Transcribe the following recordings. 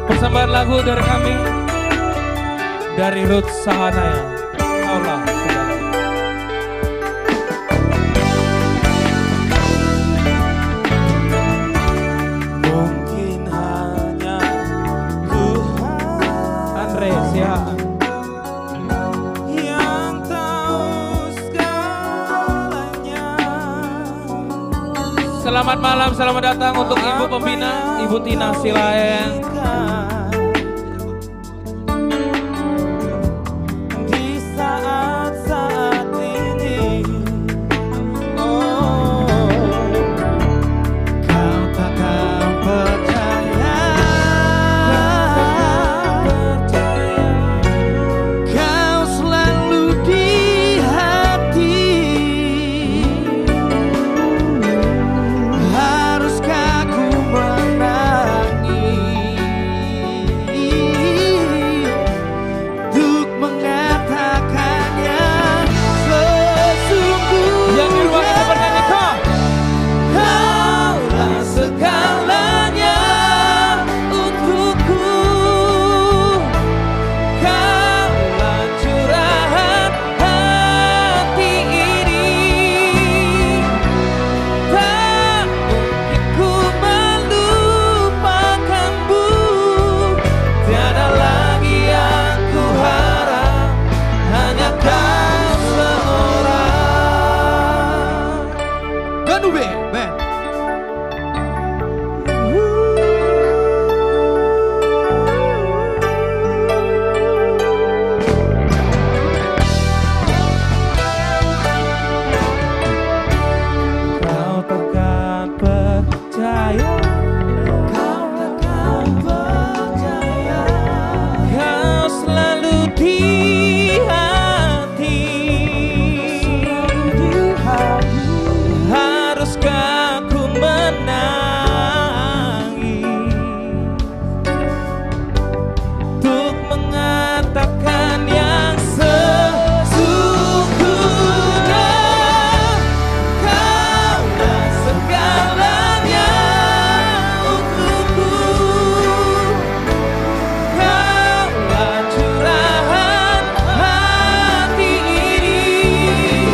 Persembahan lagu dari kami, dari Ruth Sahanaya. Allah segalanya. Mungkin hanya Tuhan Andre Sihaan. yang tahu segalanya. Selamat malam, selamat datang untuk Ibu Pembina, Ibu Tina Silaeng. Di saat-saat ini, oh, kau takkan percaya, kau selalu di hati. Haruskah ku menangis untuk mengatakan yang sesungguhnya? Yang di rumah kita bernyanyi kau. Kaulah segalanya untukku, kaulah curahan hati ini. Tak mungkin ku melupakanmu, tiada lagi yang ku harap, hanya kau seorang. Ganube, Ben. Kau takkan percaya, Kau takkan percaya, kau selalu di hati. di hati. Haruskah ku menangis untuk mengatakan yang sesungguhnya? Kaulah segalanya untukku, kaulah curahan hati ini.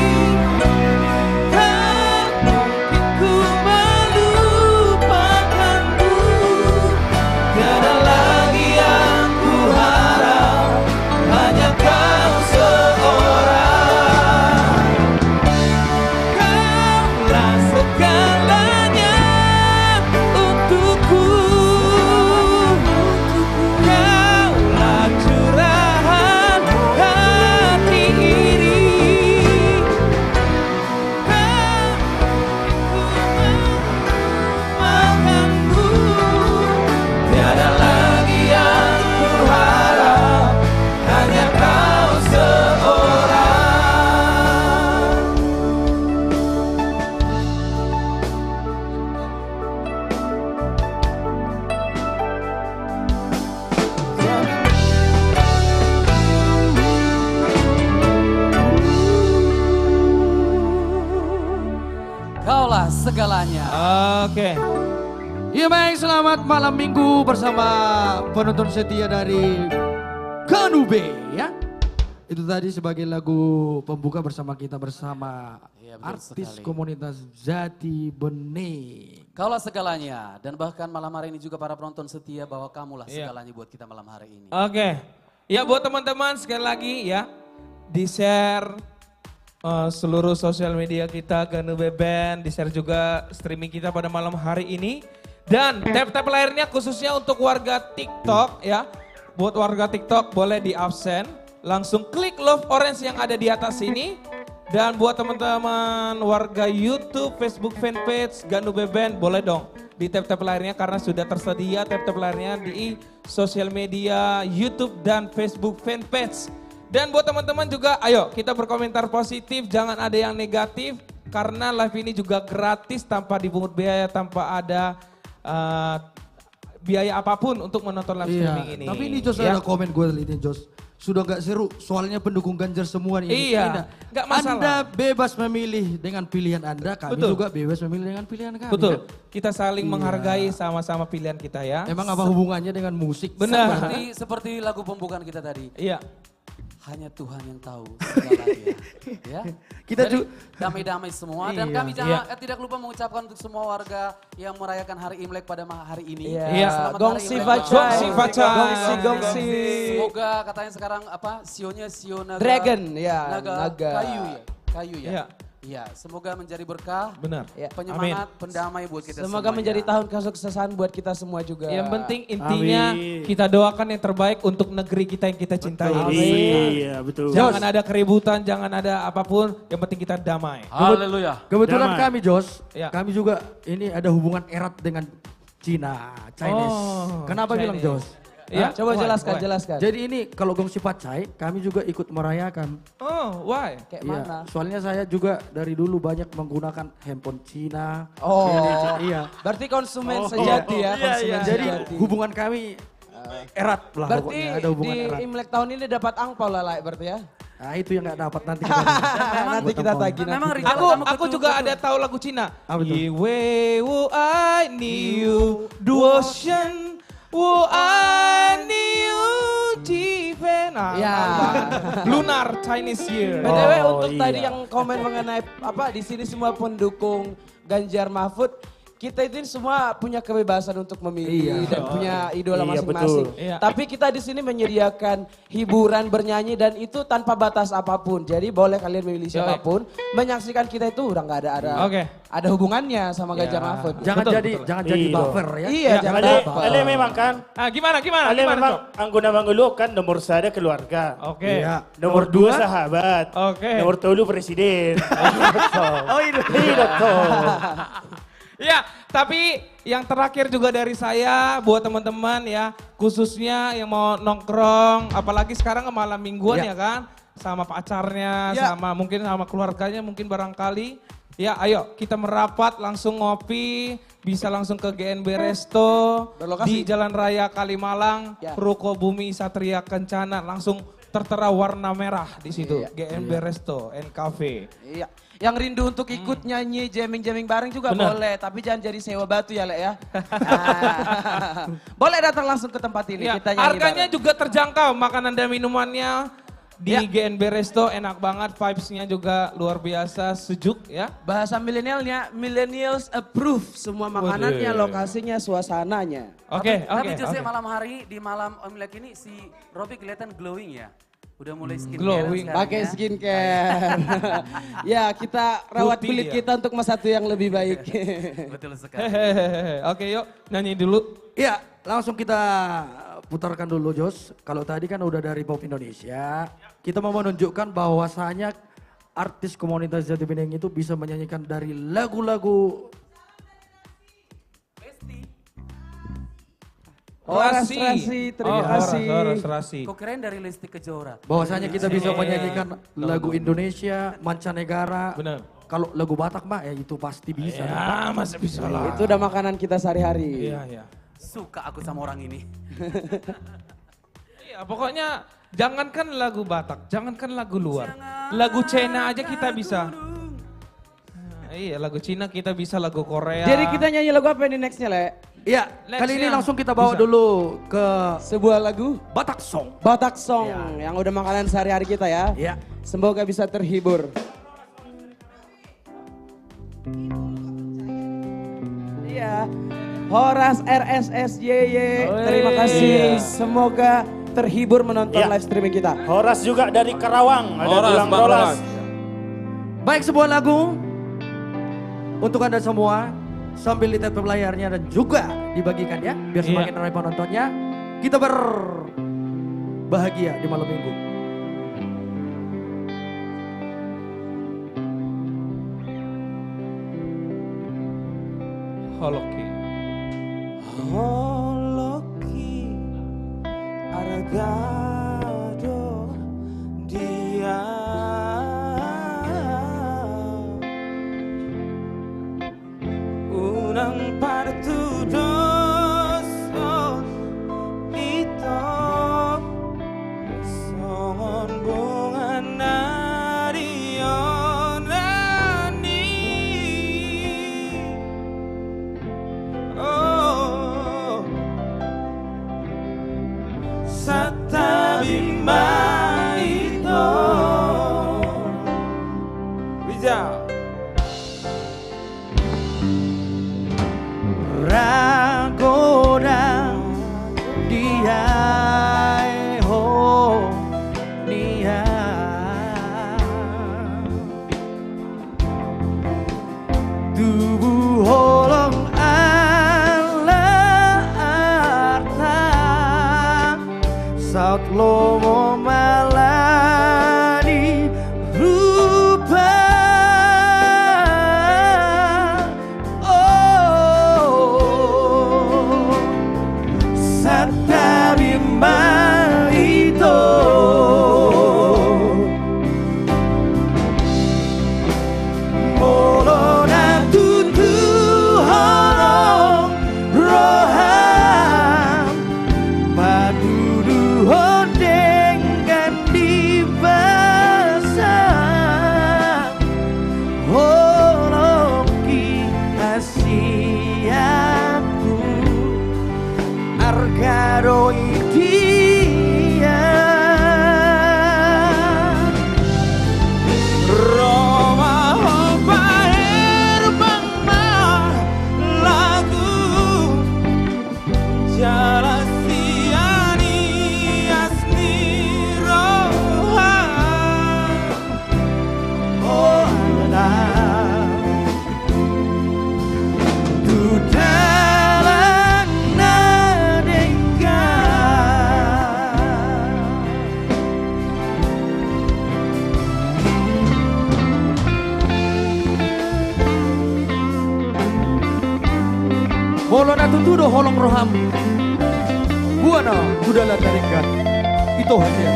Tak mungkin ku melupakanmu, tiada lagi yang ku harap, hanya kau seorang. Kaulah segalanya untukku, kaulah curahan hati ini. Tak mungkin ku melupakanmu, tiada lagi yang ku harap, hanya kau seorang. Kaulah segalanya. Oke. Ya baik, selamat malam minggu bersama penonton setia dari Ganube ya. Itu tadi sebagai lagu pembuka bersama kita bersama Iya, betul artis sekali. komunitas Jati Bening. Kaulah segalanya, dan bahkan malam hari ini juga para penonton setia bahwa kamulah Iya. segalanya buat kita malam hari ini. Oke. Ya buat teman-teman sekali lagi ya, di-share seluruh sosial media kita Ganube Band, di-share juga streaming kita pada malam hari ini. Dan tap-tap layarnya khususnya untuk warga TikTok ya. Buat warga TikTok boleh di absen, langsung klik love orange yang ada di atas ini. Dan buat teman-teman warga YouTube, Facebook fanpage Ganube Band boleh dong di tap-tap layarnya karena sudah tersedia tap-tap layarnya di sosial media YouTube dan Facebook fanpage. Dan buat teman-teman juga ayo kita berkomentar positif, jangan ada yang negatif karena live ini juga gratis tanpa dipungut biaya, tanpa ada biaya apapun untuk menonton live streaming ini. Tapi ini Jos Ya. ada komen gue lihat Jos. Sudah gak seru, soalnya pendukung Ganjar semua ini. Iya, nggak masalah. Anda bebas memilih dengan pilihan Anda, kami Betul. juga bebas memilih dengan pilihan kami. Betul, kan? kita saling Iya. menghargai sama-sama pilihan kita ya. Emang apa hubungannya dengan musik? Benar. Seperti lagu pembukaan kita tadi. Iya. Hanya Tuhan yang tahu segalanya. Ya. Kita Jadi, juga damai-damai semua dan Iya. kami jangan tidak lupa mengucapkan untuk semua warga yang merayakan hari Imlek pada hari ini. Iya. Selamat Gongsi hari Imlek. Facai. Gongsi Facai. Gongsi, gongsi. Semoga katanya sekarang apa sionya sio naga. Dragon, ya, Naga, naga. kayu ya. Kayu ya. Iya. Iya, semoga menjadi berkah, Benar. Ya. penyemangat, pendamai buat kita Semoga semuanya. menjadi tahun kesuksesan buat kita semua juga. Yang penting intinya Amin. kita doakan yang terbaik untuk negeri kita yang kita cintai. Iya, betul. Jangan ada keributan, jangan ada apapun, yang penting kita damai. Haleluya. kebetulan Damai. kami Jos, Ya. kami juga ini ada hubungan erat dengan Cina, Chinese. Oh, Kenapa bilang Chinese. Jos? Ya, Coba why? jelaskan, Why? jelaskan. Jadi ini kalau Gongsi Pacai, kami juga ikut merayakan. Oh, why? Kayak Iya, mana? soalnya saya juga dari dulu banyak menggunakan handphone Cina. Oh, Iya. berarti konsumen sejati ya, konsumen Jadi sejati. hubungan kami erat lah Berarti pokoknya, ada hubungan di erat. Imlek tahun ini dapat angpau lah Lai, berarti ya? Nah itu yang gak dapat nanti kita. Nanti kita tagih. Memang nanti. Rizal, kamu Aku juga ada tahu lagu Cina. Apa tuh? Ye wo I knew the ocean, wo I knew Japan. Ya. Lunar Chinese Year. BTW Oh, untuk iya. tadi yang komen mengenai apa di sini semua pendukung Ganjar Mahfud, kita itu semua punya kebebasan untuk memilih dan punya idola Iya, masing-masing. betul. Iya. Tapi kita di sini menyediakan hiburan bernyanyi dan itu tanpa batas apapun. Jadi boleh kalian memilih siapapun. Menyaksikan kita itu udah nggak ada Oke. ada hubungannya sama Ganjar Mahfud. Jangan Betul, jadi betul. jangan jadi Iya. buffer ya. Iya, jangan Ale, apa. ale memang kan, Ah, gimana? ale Gimana, memang Cok? anggota Manggulu kan nomor satu keluarga. Oke. Iya. Nomor dua sahabat. Oke. Nomor telu presiden. Oh ini. Iya, betul. Ya, tapi yang terakhir juga dari saya buat teman-teman ya, khususnya yang mau nongkrong, apalagi sekarang malam mingguan Ya. ya kan, sama pacarnya, Ya. sama mungkin sama keluarganya, mungkin barangkali. Ya, ayo kita merapat langsung ngopi, bisa langsung ke GNB Resto Berlokasi. di Jalan Raya Kalimalang, Ya. Ruko Bumi Satria Kencana, langsung tertera warna merah di situ, Iya. GNB Resto and Cafe. Iya. Yang rindu untuk ikut nyanyi jamming-jamming bareng juga Benar. boleh, tapi jangan jadi sewa batu ya, Le ya. Ah. Boleh datang langsung ke tempat ini, Ya, kita nyanyi harganya bareng. juga terjangkau, makanan dan minumannya di Ya. GNB Resto enak banget, vibes-nya juga luar biasa, sejuk ya. Bahasa milenialnya, millennials approve semua makanannya, Waduh. lokasinya, suasananya. Oke, Tapi oke, Jose oke. malam hari di malam Imlek ini si Robi kelihatan glowing ya. Udah mulai skincare glowing. sekarang Pakai ya. skincare. Ya, kita rawat Putih kulit dia. kita untuk masa tua yang lebih baik. Betul sekali. Hehehe. Oke yuk, nyanyi dulu. Iya, langsung kita putarkan dulu Jos. Kalau tadi kan udah dari Pop Indonesia, kita mau menunjukkan bahwasanya artis komunitas Jati Bening itu bisa menyanyikan dari lagu-lagu Rasi, terima kasih. Rasi. Kok keren dari Lesti Kejora. bahwasanya kita bisa menyanyikan lagu Indonesia, mancanegara. Benar. Kalau lagu Batak mah ya itu pasti bisa. Ya, masa bisa lah. Itu udah makanan kita sehari-hari. Iya, iya. Suka aku sama orang ini. Iya, pokoknya jangankan lagu Batak, jangankan lagu luar. Lagu Cina aja kita bisa. Nah, iya, lagu Cina kita bisa, lagu Korea. Jadi kita nyanyi lagu apa ini nextnya, Le? Iya, kali ini Nextnya. langsung kita bawa Bisa. dulu ke Sebuah lagu Batak Song. Batak Song yang udah makanan sehari-hari kita ya. Iya. Semoga bisa terhibur. Iya. Horas RSSYY. Terima kasih. Semoga terhibur menonton Iya. live streaming kita. Horas juga dari Karawang. Ada Horas, Tulang Bang Rolas. Rolas. Baik, sebuah lagu untuk Anda semua sambil lihat layarnya dan juga dibagikan ya biar Iya. semakin ramai penontonnya. Kita berbahagia di malam minggu. Holoki. Holoki Aragado dia Unang partudos bima itu. Bisa. Ragoda dia ho dia tubuh holong ala arta saat lomo malani rupa. Holona tutudo holong roham. Buana budala taringkan. Itu hasil.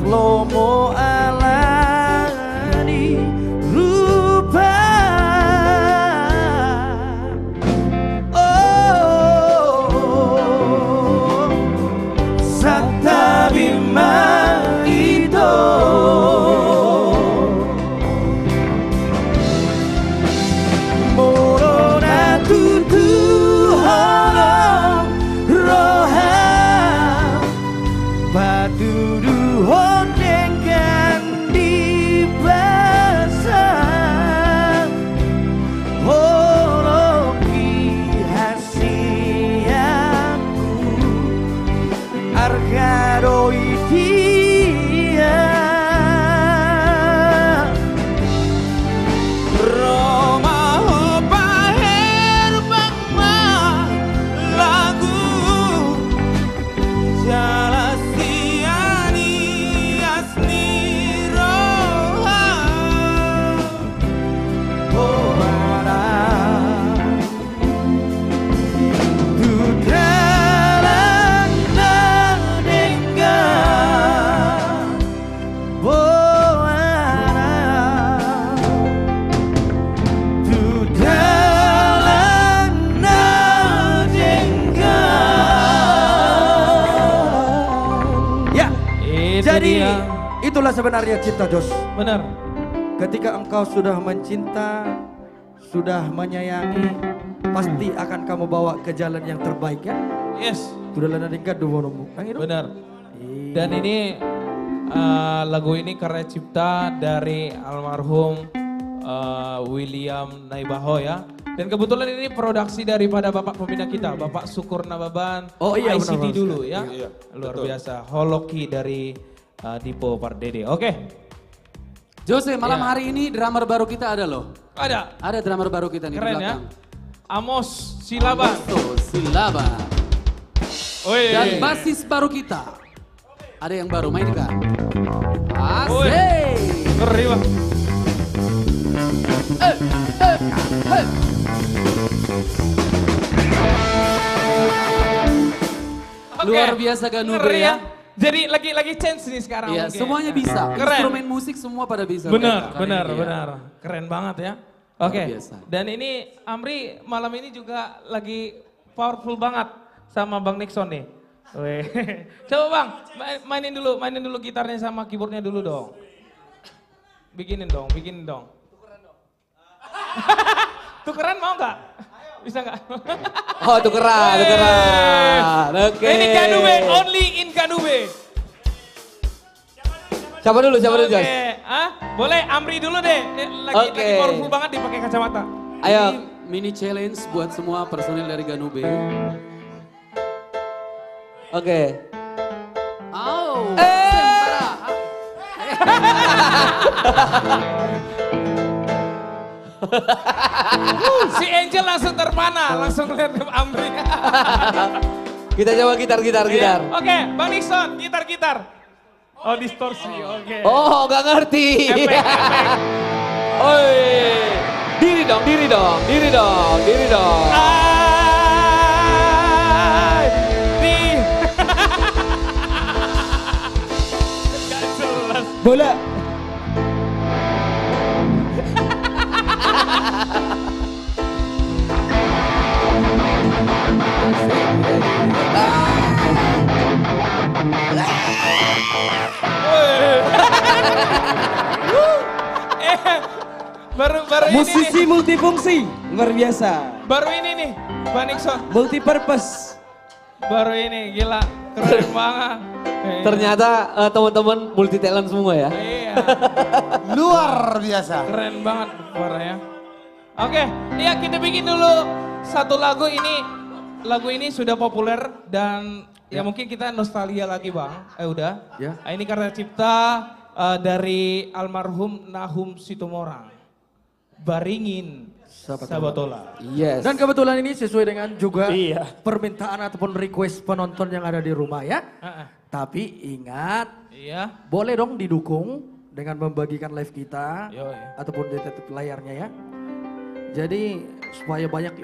Lomo alani rupa. Oh, satabima itu morona tutu holong roham badudu Jadi itulah sebenarnya cinta, Jos. Benar. Ketika engkau sudah mencinta, sudah menyayangi, pasti akan kamu bawa ke jalan yang terbaik ya. Yes. Sudah lana dingkat duwonomu. Benar. Dan ini lagu ini karya cipta dari almarhum William Naibaho ya. Dan kebetulan ini produksi daripada Bapak pembina kita, Bapak Sukur Nababan, oh, iya, ICT benar, dulu ya. Iya, Luar betul. biasa, Holoki dari Dipo Pardede. Oke. Jose, malam Ya. hari ini drummer baru kita ada loh. Ada. Ada drummer baru kita nih di Keren ya. belakang. Amos Silaban. Augusto Silaba. Woi. Dan basis baru kita. Ada yang baru main enggak? Woi. Asik. Ngeri, Bang. Luar biasa Ganube Ngeri ya. Jadi lagi chance nih sekarang. Iya, mungkin. semuanya bisa. Keren. Instrumen musik semua pada bisa. Benar, mereka. benar, Kali ini ya. benar. Keren banget ya. Oke. Luar biasa. Dan ini Amri malam ini juga lagi powerful banget sama Bang Nixon nih. Weh. Coba Bang, mainin dulu gitarnya sama keyboardnya dulu dong. Bikinin dong. Tukeran mau nggak? Bisa nggak? Oh tukeran. Oke. Ini Ganube, only in Ganube. Siapa dulu Oke, Jas? boleh Amri dulu deh. Lagi Oke. powerful banget dipakai kacamata. Ayo. Ini mini challenge buat semua personil dari Ganube. Oke. Oh, sementara. Si Angel langsung terpana, langsung lihat Amri. Kita coba gitar. Oke, Bang Nixon, gitar. Oh, distorsi, oke. Oh gak ngerti. Efek. Oi. Diri dong. Ay, di. Gak jelas. Bola. Baru Musisi ini nih. multifungsi, luar biasa. Baru ini nih, Bang Nixon. Multipurpose. Baru ini, gila. Keren banget. Ternyata teman-teman multi talent semua ya. Iya, Luar biasa. keren banget suaranya. Oke, ya kita bikin dulu satu lagu ini. Lagu ini sudah populer dan ya mungkin kita nostalgia lagi Bang. Udah. Ya. Ini karya cipta dari almarhum Nahum Situmorang. Baringin Sabatola. Yes. Dan kebetulan ini sesuai dengan juga Iya. permintaan ataupun request penonton yang ada di rumah ya. Tapi ingat, Iya. boleh dong didukung dengan membagikan live kita Yoi. ataupun di tetap layarnya ya. Jadi supaya banyak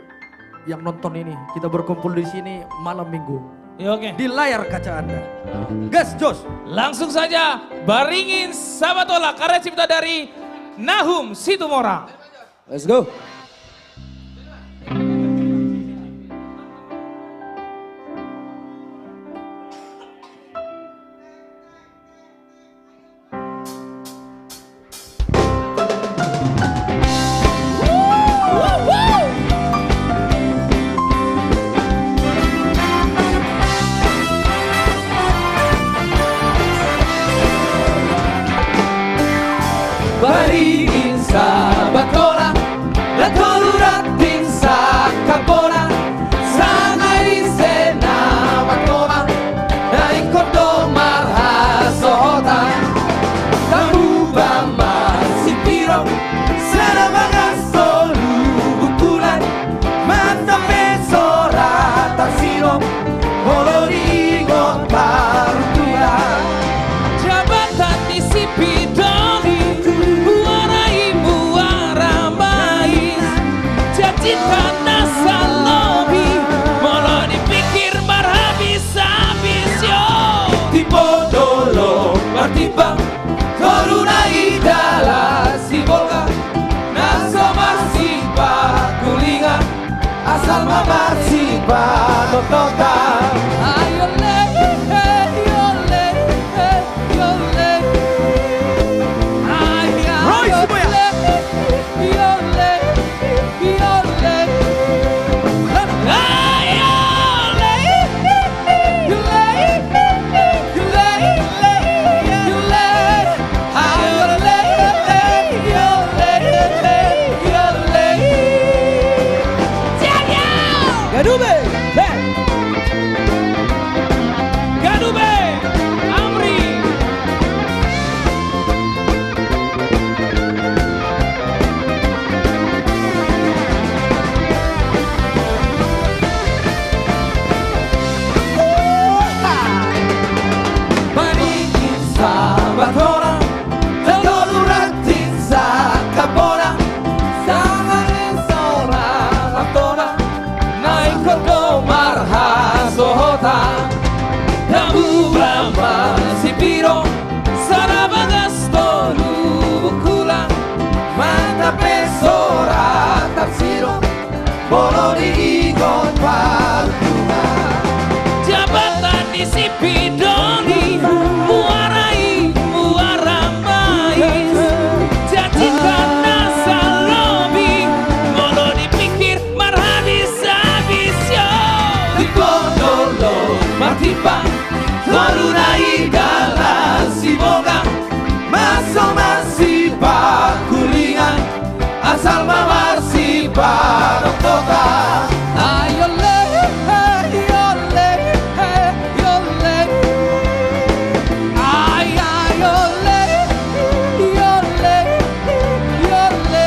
yang nonton ini, kita berkumpul di sini malam minggu Ya, oke. di layar kaca Anda. Gas Jos. Langsung saja Baringin Sabatola karya cipta dari Nahum Situmorang. Let's go. Baringin Sabatola, la toluratin sa kapona, sangai sena bakoma, na ikoto marhasota, kamu bama sipiro, sana mga solu bukulan, mata pesora taksiro, holoringon parutulan. Jabatan di Sipidoli, warai muara mais, cita nasa lobi, molo dipikir marhabis-habis yo. Tipo dolo martipa, coruna idala si volga, naso marsipa kulinga, asal mamarsipa notota. Ayole, ayole, ayole. Roy Sibuya. Ayole, ayole. Ganube, hey. Salma Marsi Barong Kota. Ayo le, ayo le, ayo le. Ayo le, ayo le, ayo le.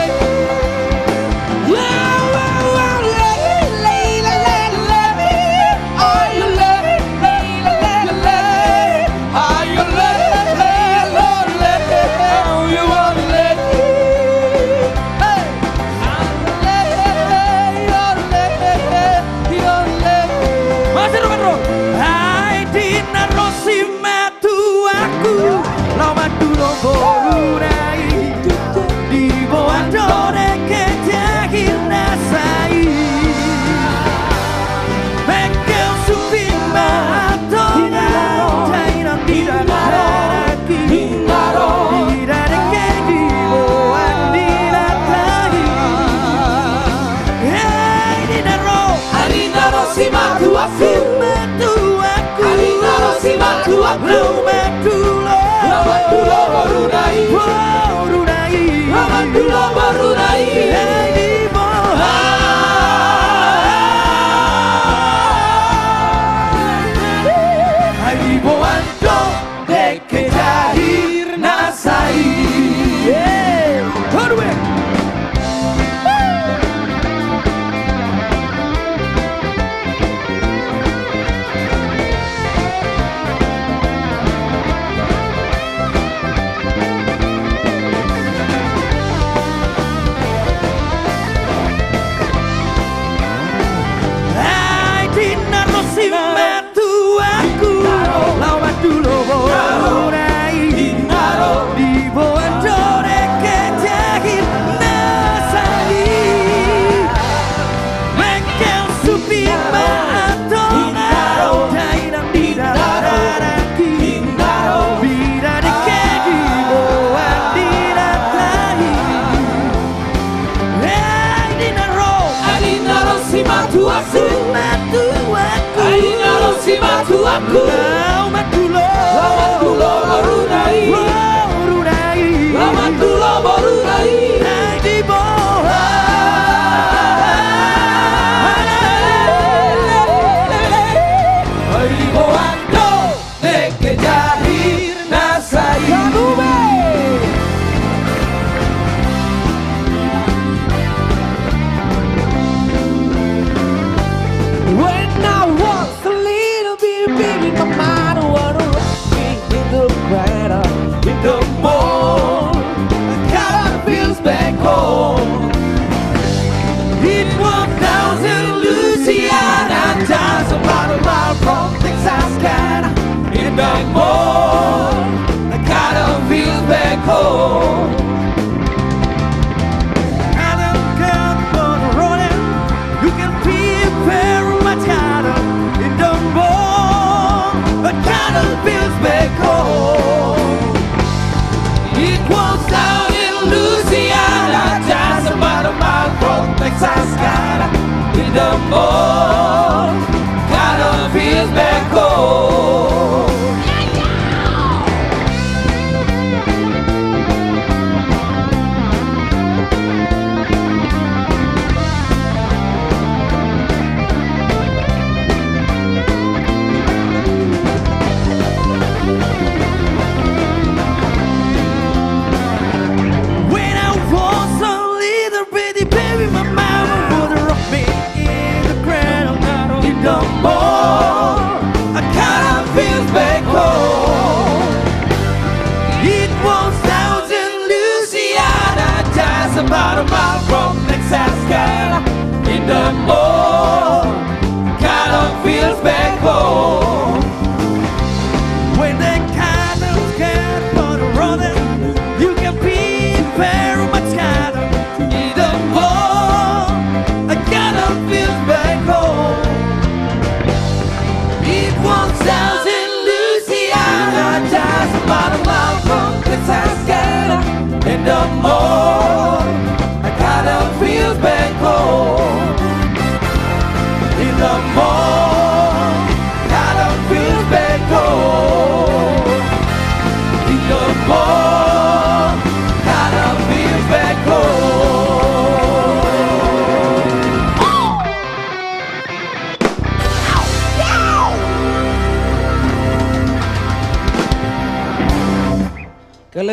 When I was a little bit big in my mind.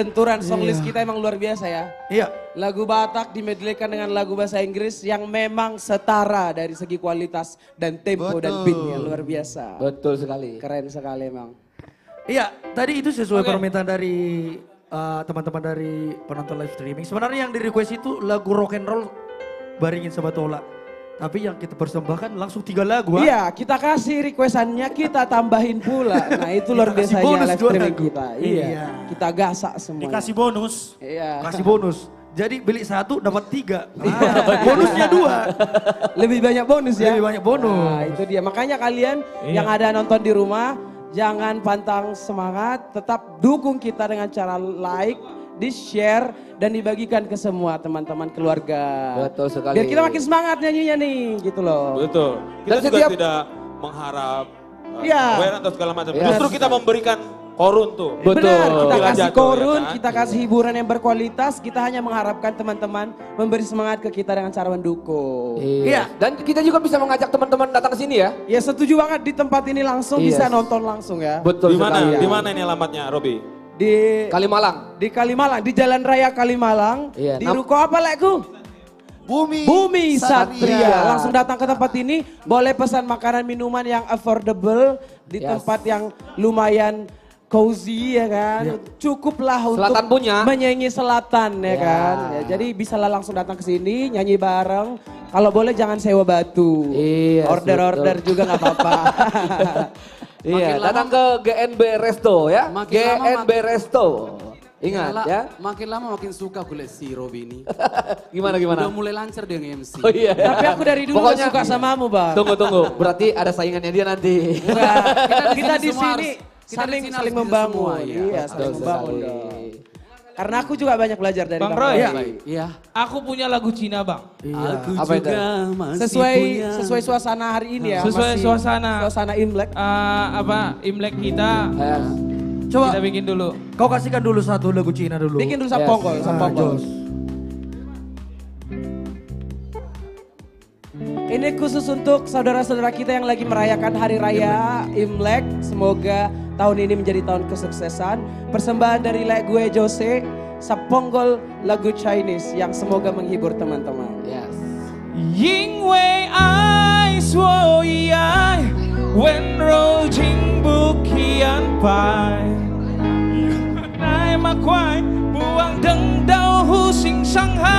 benturan songlist kita emang luar biasa ya. Iya. Lagu Batak dimedleykan dengan lagu bahasa Inggris yang memang setara dari segi kualitas dan tempo dan beatnya luar biasa. Betul sekali. Keren sekali emang. Iya, tadi itu sesuai permintaan dari teman-teman dari penonton live streaming. Sebenarnya yang di request itu lagu rock and roll Baringin Sabatola. Tapi yang kita persembahkan langsung 3 lagu. Iya, kita kasih requestannya, kita tambahin pula. Nah itu luar Kita kasih biasanya bonus live 2 streaming lagu. kita. Iya, kita gasak semua. Dikasih bonus. Iya. Kasih bonus. Jadi beli 1 dapat 3. Bonusnya 2. Lebih banyak bonus ya. Lebih banyak bonus. Nah itu dia, makanya kalian yang ada nonton di rumah, jangan pantang semangat, tetap dukung kita dengan cara like, di-share, dan dibagikan ke semua teman-teman keluarga. Betul sekali. Biar kita makin semangat nyanyinya nih, gitu loh. Betul. Kita Dan juga setiap- tidak mengharap Iya. wear atau segala macam. Iya. Justru kita memberikan korun tuh. Betul. Benar, kita Bila kasih jatuh, korun, ya kan? kita kasih hiburan yang berkualitas, kita hanya mengharapkan teman-teman memberi semangat ke kita dengan cara mendukung. Iya. Dan kita juga bisa mengajak teman-teman datang ke sini ya. Ya setuju banget, di tempat ini langsung Iya. bisa nonton langsung ya. Betul Di mana? sekali. Di mana ini alamatnya, Robi? Di Kalimalang. di Kalimalang, di Jalan Raya Kalimalang, Iya, di ruko apa lekku? Bumi Satria. Langsung datang ke tempat ini, boleh pesan makanan minuman yang affordable di Yes. tempat yang lumayan cozy ya kan. Cukuplah untuk Selatan punya. menyanyi selatan ya Ya. kan. Ya, jadi bisalah langsung datang ke sini, nyanyi bareng. Kalau boleh jangan sewa batu. Iya, Order-order betul. juga nggak apa-apa. Iya, Makin lama- datang ke GNB Resto ya. Makin lama GNB Resto. Ingat Makin ya. Makin lama makin suka kulihat si Robi ini. Gimana gimana? Udah mulai lancar dia nge-MC. Oh iya. Tapi aku dari dulu Pokoknya- gak suka samamu, Bang. Tunggu. Berarti ada saingannya dia nanti. Enggak, kita di semua sini harus- kita di saling sini saling harus bisa membangun. semua, iya. Iya, Betul saling membangun sekali. dong. Karena aku juga banyak belajar dari Bang Bang Roy. Roy. Iya. Aku punya lagu Cina bang. Aku Apa itu? juga masih punya. Sesuai suasana hari ini ya. Sesuai masih suasana. Suasana Imlek. Imlek kita, Ya. Coba kita bikin dulu. kau kasihkan dulu 1 lagu Cina dulu. Bikin dulu Yes. sampongkol, Ah, sampongkol. Jos. Ini khusus untuk saudara-saudara kita yang lagi merayakan Hari Raya Imlek. Semoga tahun ini menjadi tahun kesuksesan. Persembahan dari Lek gue Jose, Saponggol lagu Chinese yang semoga menghibur teman-teman. Yes. Ying Wei Ai Suo Ai Wen Ro Jing Bu Kian Pai Nai Ma Kwai Buang Deng Dao Hu Xing Shanghai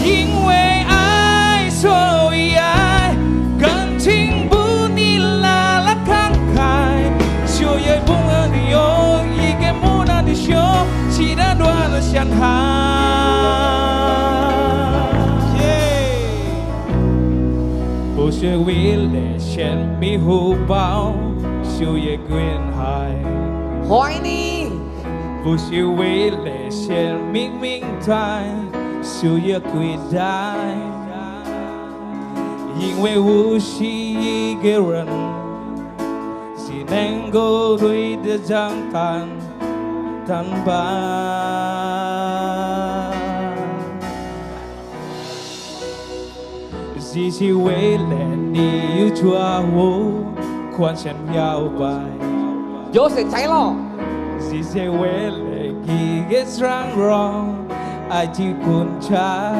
Ying Wei Ai Suo Ai Gan Jing Bu Ni La La Kang Kai Xiu Ye Bung Er Ni Yo Yi Ge Mu Na Di Xiu Qi Da Dua Le Shanghai 不学为了钱迷糊包，修也滚海。 Hoi nih. 不是为了钱明明白，修也贵待。因为无是一个人是能够对得上坦白。只是为了你有抓我，宽身摇摆。 Jose Cailo. 只是为了一个让让爱的滚开。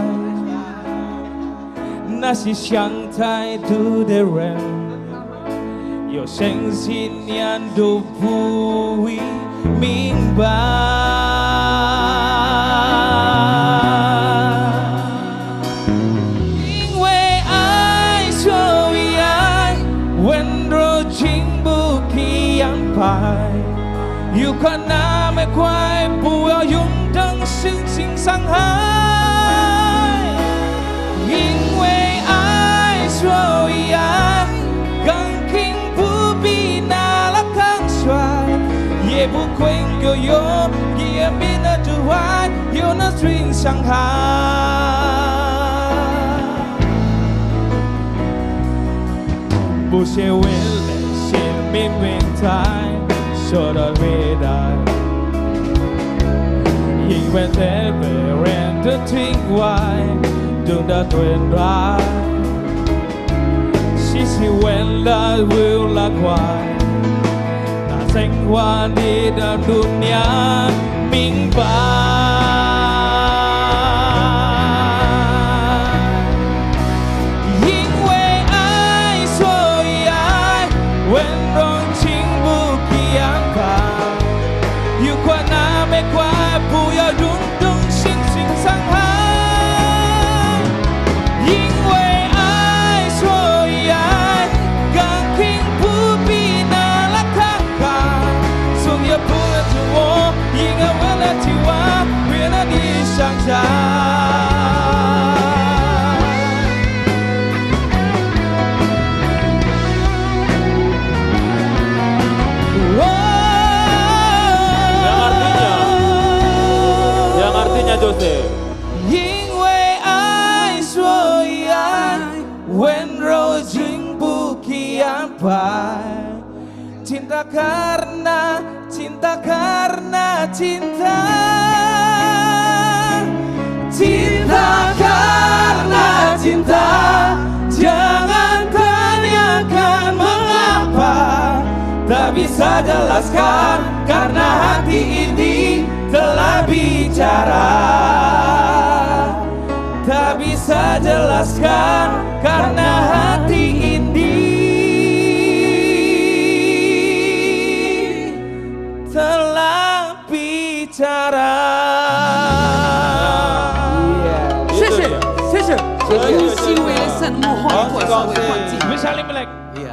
那些想太多的人，有生信念都不会明白。因为爱，所以爱，温柔经不起安排。有快那么快，不要用等深情伤害。因为爱，所以爱，感情不必拿来抗衰，也不会有也没那之外，有那最伤害。不是为了显明明白。说的伟大，因为每个人的情怀懂得对待，是为了为了快，那 sinh hoa đi đến dunia minh Yang artinya Jose.因为爱所以爱，温柔经不起安排。Cinta karena cinta karena cinta. Cinta karena cinta. Jangan tanyakan mengapa. Tak bisa jelaskan karena hati ini telah bicara. Tak bisa jelaskan karena hati ini telah bicara. Bisa Imlek.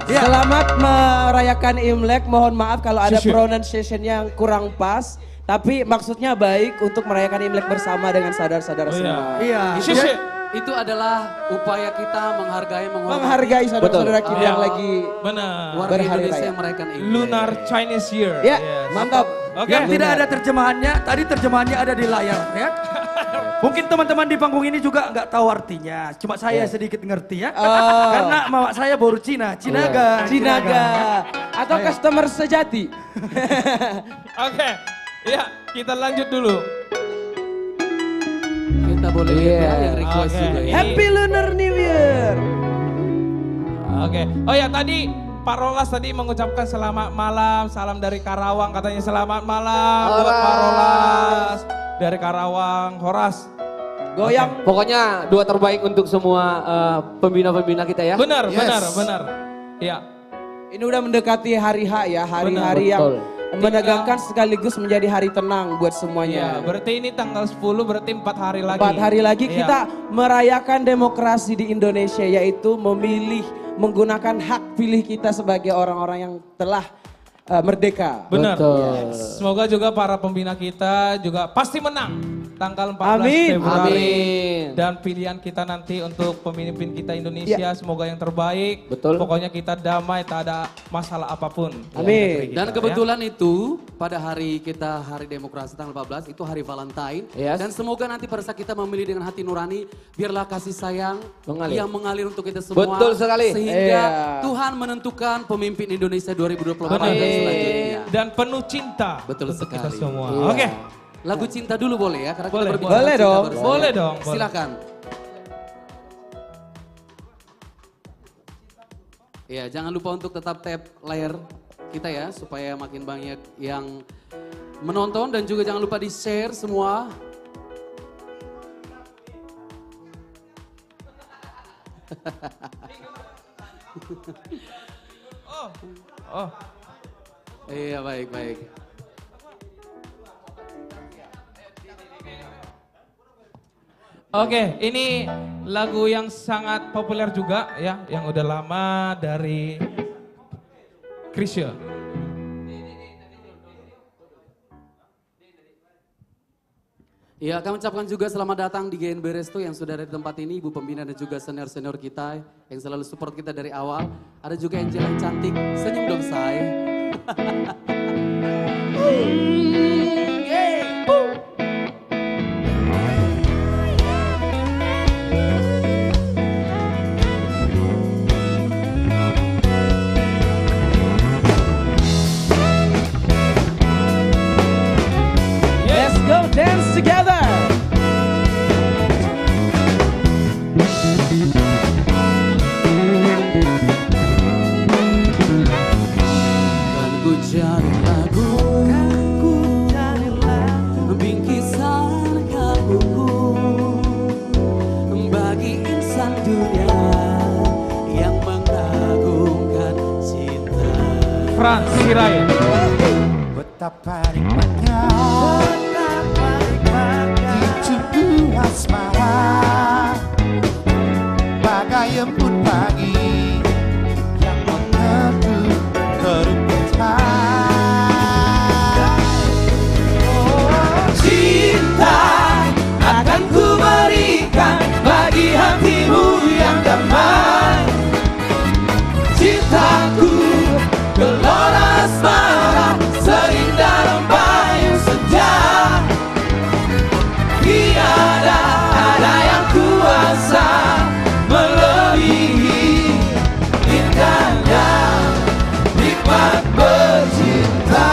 Selamat merayakan Imlek. Mohon maaf kalau ada Syusyuk. pronunciation yang kurang pas. Tapi maksudnya baik untuk merayakan Imlek bersama dengan saudara-saudara semua. Iya. Syusyuk. Itu adalah upaya kita menghargai, menghormati Menghargai saudara-saudara kita yang Iya. lagi Benar. warga berhari Indonesia raya. yang merayakan Imlek. Lunar Chinese Year. Ya, Yes. mantap. Oke. Yang tidak ada terjemahannya, tadi terjemahannya ada di layar ya. Mungkin teman-teman di panggung ini juga nggak tahu artinya. Cuma saya sedikit ngerti ya. Oh. Karena mama saya baru Cinaga. Cinaga atau customer sejati. Oke. Ya, kita lanjut dulu. Kita boleh lihat ya yang request Oke. juga ya. Happy Lunar New Year. Oke. Oh ya, tadi Pak Rolas tadi mengucapkan selamat malam, salam dari Karawang, katanya selamat malam buat Pak Rolas dari Karawang, Horas. Goyang. Pokoknya dua terbaik untuk semua pembina-pembina kita ya. Benar, Yes. benar. Iya. Ini udah mendekati hari H ya, hari-hari yang Betul. menegangkan sekaligus menjadi hari tenang buat Iya, semuanya. berarti ini tanggal 10 berarti 4 hari lagi. 4 hari lagi Iya. kita merayakan demokrasi di Indonesia, yaitu memilih menggunakan hak pilih kita sebagai orang-orang yang telah merdeka. Benar. Betul. Semoga juga para pembina kita juga pasti menang tanggal 14 Amin. Februari. Amin. Dan pilihan kita nanti untuk pemimpin kita Indonesia semoga yang terbaik. Betul. Pokoknya kita damai, tak ada masalah apapun. Amin. Dan kebetulan itu pada hari kita hari demokrasi tanggal 14 itu hari Valentine. Yes. Dan semoga nanti pada saat kita memilih dengan hati nurani, biarlah kasih sayang Mengalir. yang mengalir untuk kita semua. Betul sekali. Sehingga Iya. Tuhan menentukan pemimpin Indonesia 2024 Amin. dan selanjutnya. Dan penuh cinta Betul untuk kita sekali. semua. Iya. Oke. Lagu cinta dulu boleh ya? Karena Boleh. kita berbicara Boleh cinta dong. bersama. Boleh dong, boleh. Silakan. Ya, jangan lupa untuk tetap tap layar kita ya supaya makin banyak yang menonton dan juga jangan lupa di-share semua. Oh. Iya, baik. Oke, ini lagu yang sangat populer juga ya, yang udah lama dari Chrisye. Ya, kami ucapkan juga selamat datang di GNB Resto yang sudah ada di tempat ini, Ibu Pembina dan juga senior-senior kita yang selalu support kita dari awal. Ada juga Angel yang cantik, senyum dong say. Let's go dance together. Dan ku jadilah Frans Sirait. Betapa nikmatnya dicumbu asmara, bagai embun pagi yang mengetuk keruk petang. Cinta akan ku berikan bagi hatimu yang damai. Cintaku gelora asmara seindah lembayung senja. Tiada ada yang kuasa melebihi indahnya nikmat bercinta.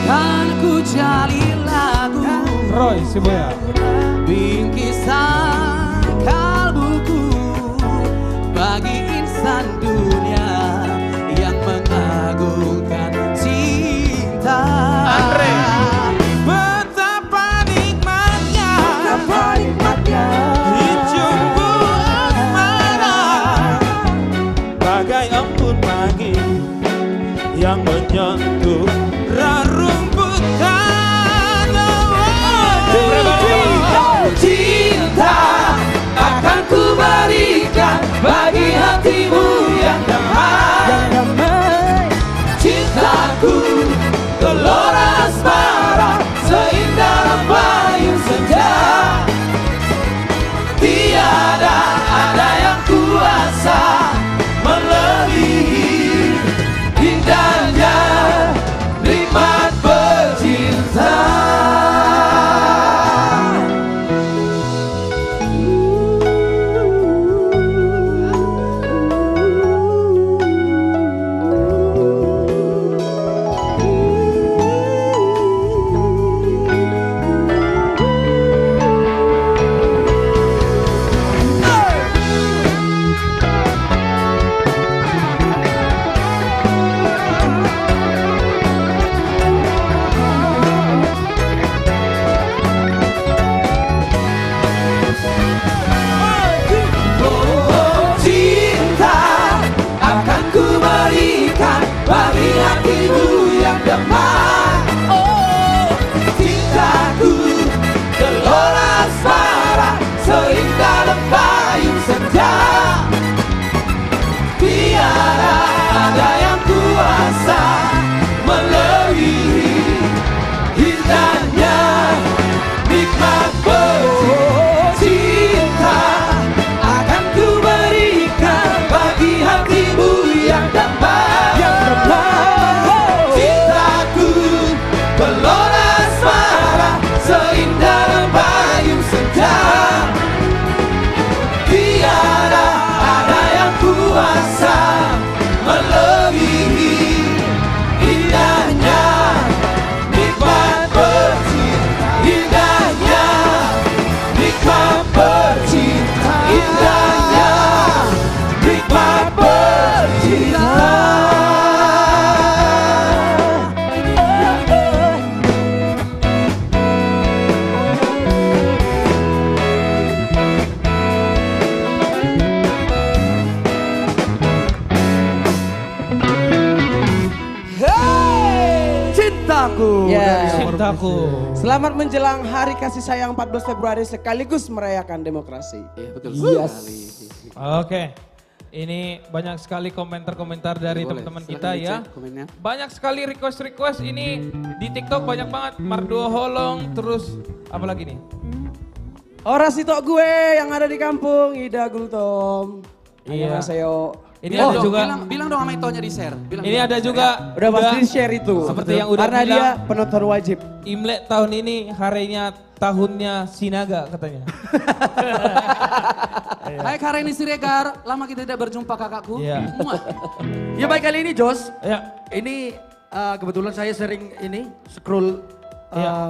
Kan ku jalin lagu Roy Siboya. bingkisan kalbuku bagi insan dunia yang mengagungkan cinta. Andre. Betapa nikmatnya Dicumbu asmara, bagai embun pagi yang menyentuh rerumputan. Cinta akan ku berikan bagi hatimu yang damai. Cintaku gelora asmara seindah lembayung senja. Tiada ada yang kuasa melebihi indahnya nikmat bercinta. Bagi hatimu yang damai. Oh, cintaku gelora asmara seindah lembayung senja. Tiada ada yang kuasa melebihi indahnya nikmat bercinta. Akan ku berikan bagi hatimu yang damai. Cintaku gelora asmara seindah lembayung senja. Tiada ada yang kuasa melebihi indahnya nikmat bercinta. Indahnya nikmat bercinta. Indahnya nikmat bercinta. Cintaku. Ya. Cintaku. Selamat menjelang Hari Kasih Sayang 14 Februari sekaligus merayakan demokrasi. Iya betul Yes. sekali. Oke. Ini banyak sekali komentar-komentar dari Boleh, teman-teman kita silakan ya. dicek komennya. Banyak sekali request-request ini di TikTok banyak banget. Marduo Holong terus apa lagi nih? Orasi tok gue yang ada di kampung Ida Gultom. Iya. Annyeonghaseyo. Ini Oh, ada juga bilang dong sama Itonya di share. Bilang ini dong. ada juga Udah pasti share itu. seperti yang udah Karena dia bilang, penonton wajib. Imlek tahun ini harinya tahunnya Sinaga katanya. Hai Kareni Siregar, lama kita tidak berjumpa kakakku. Iya. Muah. Ya baik kali ini Jos, Ya. ini kebetulan saya sering ini scroll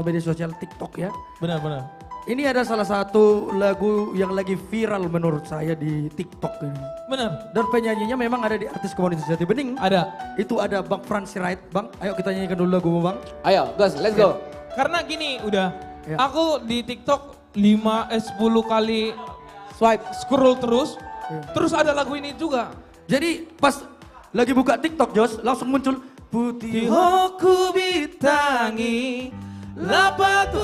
media sosial TikTok ya. Benar-benar. Ini ada salah satu lagu yang lagi viral menurut saya di TikTok ini. Benar. Dan penyanyinya memang ada di artis komunitas Jati Bening. Ada. Itu ada Bang Frans Sirait. Bang, ayo kita nyanyikan dulu lagu Bang. Ayo, Gus, let's go. Karena gini udah, Ya. aku di TikTok 10 kali Swipe. scroll terus ada lagu ini juga. Jadi pas lagi buka TikTok Jos, langsung muncul Putih Tihoku bitangi lapatu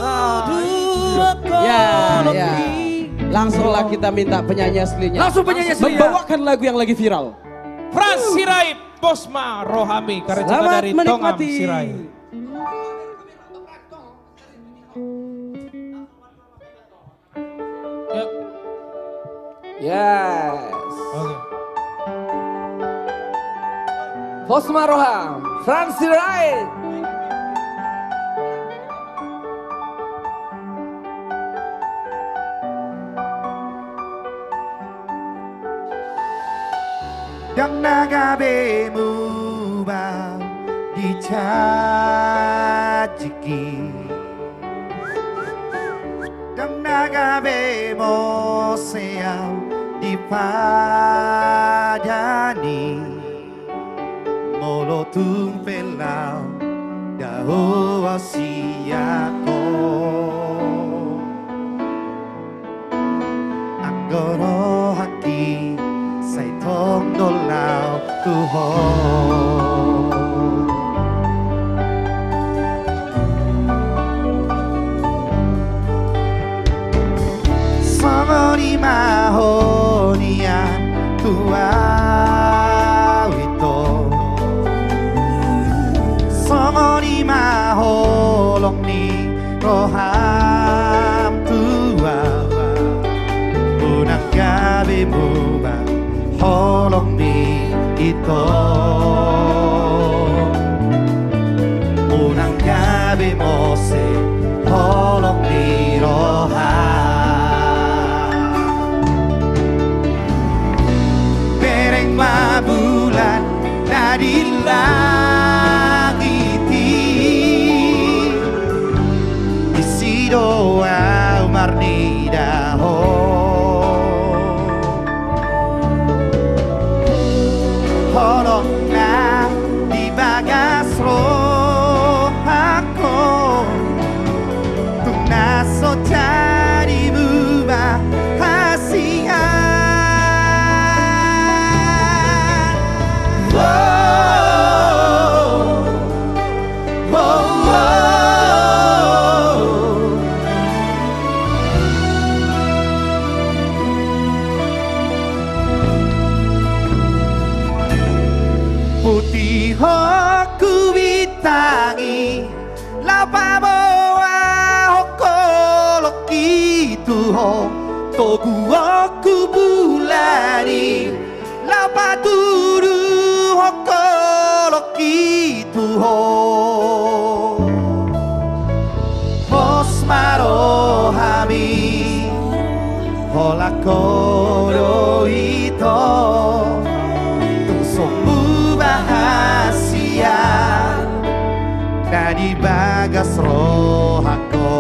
Ya, ya. Langsunglah kita minta penyanyi aslinya. Langsung penyanyi aslinya. Membawakan lagu yang lagi viral. Frans Sirait, Posma Rohami, karya cipta Selamat dari Tongam menikmati. Sirait. Yuk. Yes. Oke. Posma Roham, Frans Sirait. yang nagabemu bang dicaciki yang nagabemo seau dipadani molo tumpelau dao wasiako anggoro haki say thong đô lao tu ho Sangori mahonian tua wito Sangori maholong ni roham tua Unang gabi mo ba holong ni ito Unang gabi mo se holong ni roham Pereng mabulan na dilangiti Isido au marnidaho Holong na di bagas rohako Tung naso cari buba hasian Oh, oh, oh. Putih aku bitangi Lapaboa hoko loki tuho Togu aku bulani Lapaturu hoko loki tuho Posmaro hami Holakoro ito Tungsong bahasia dari bagas rohako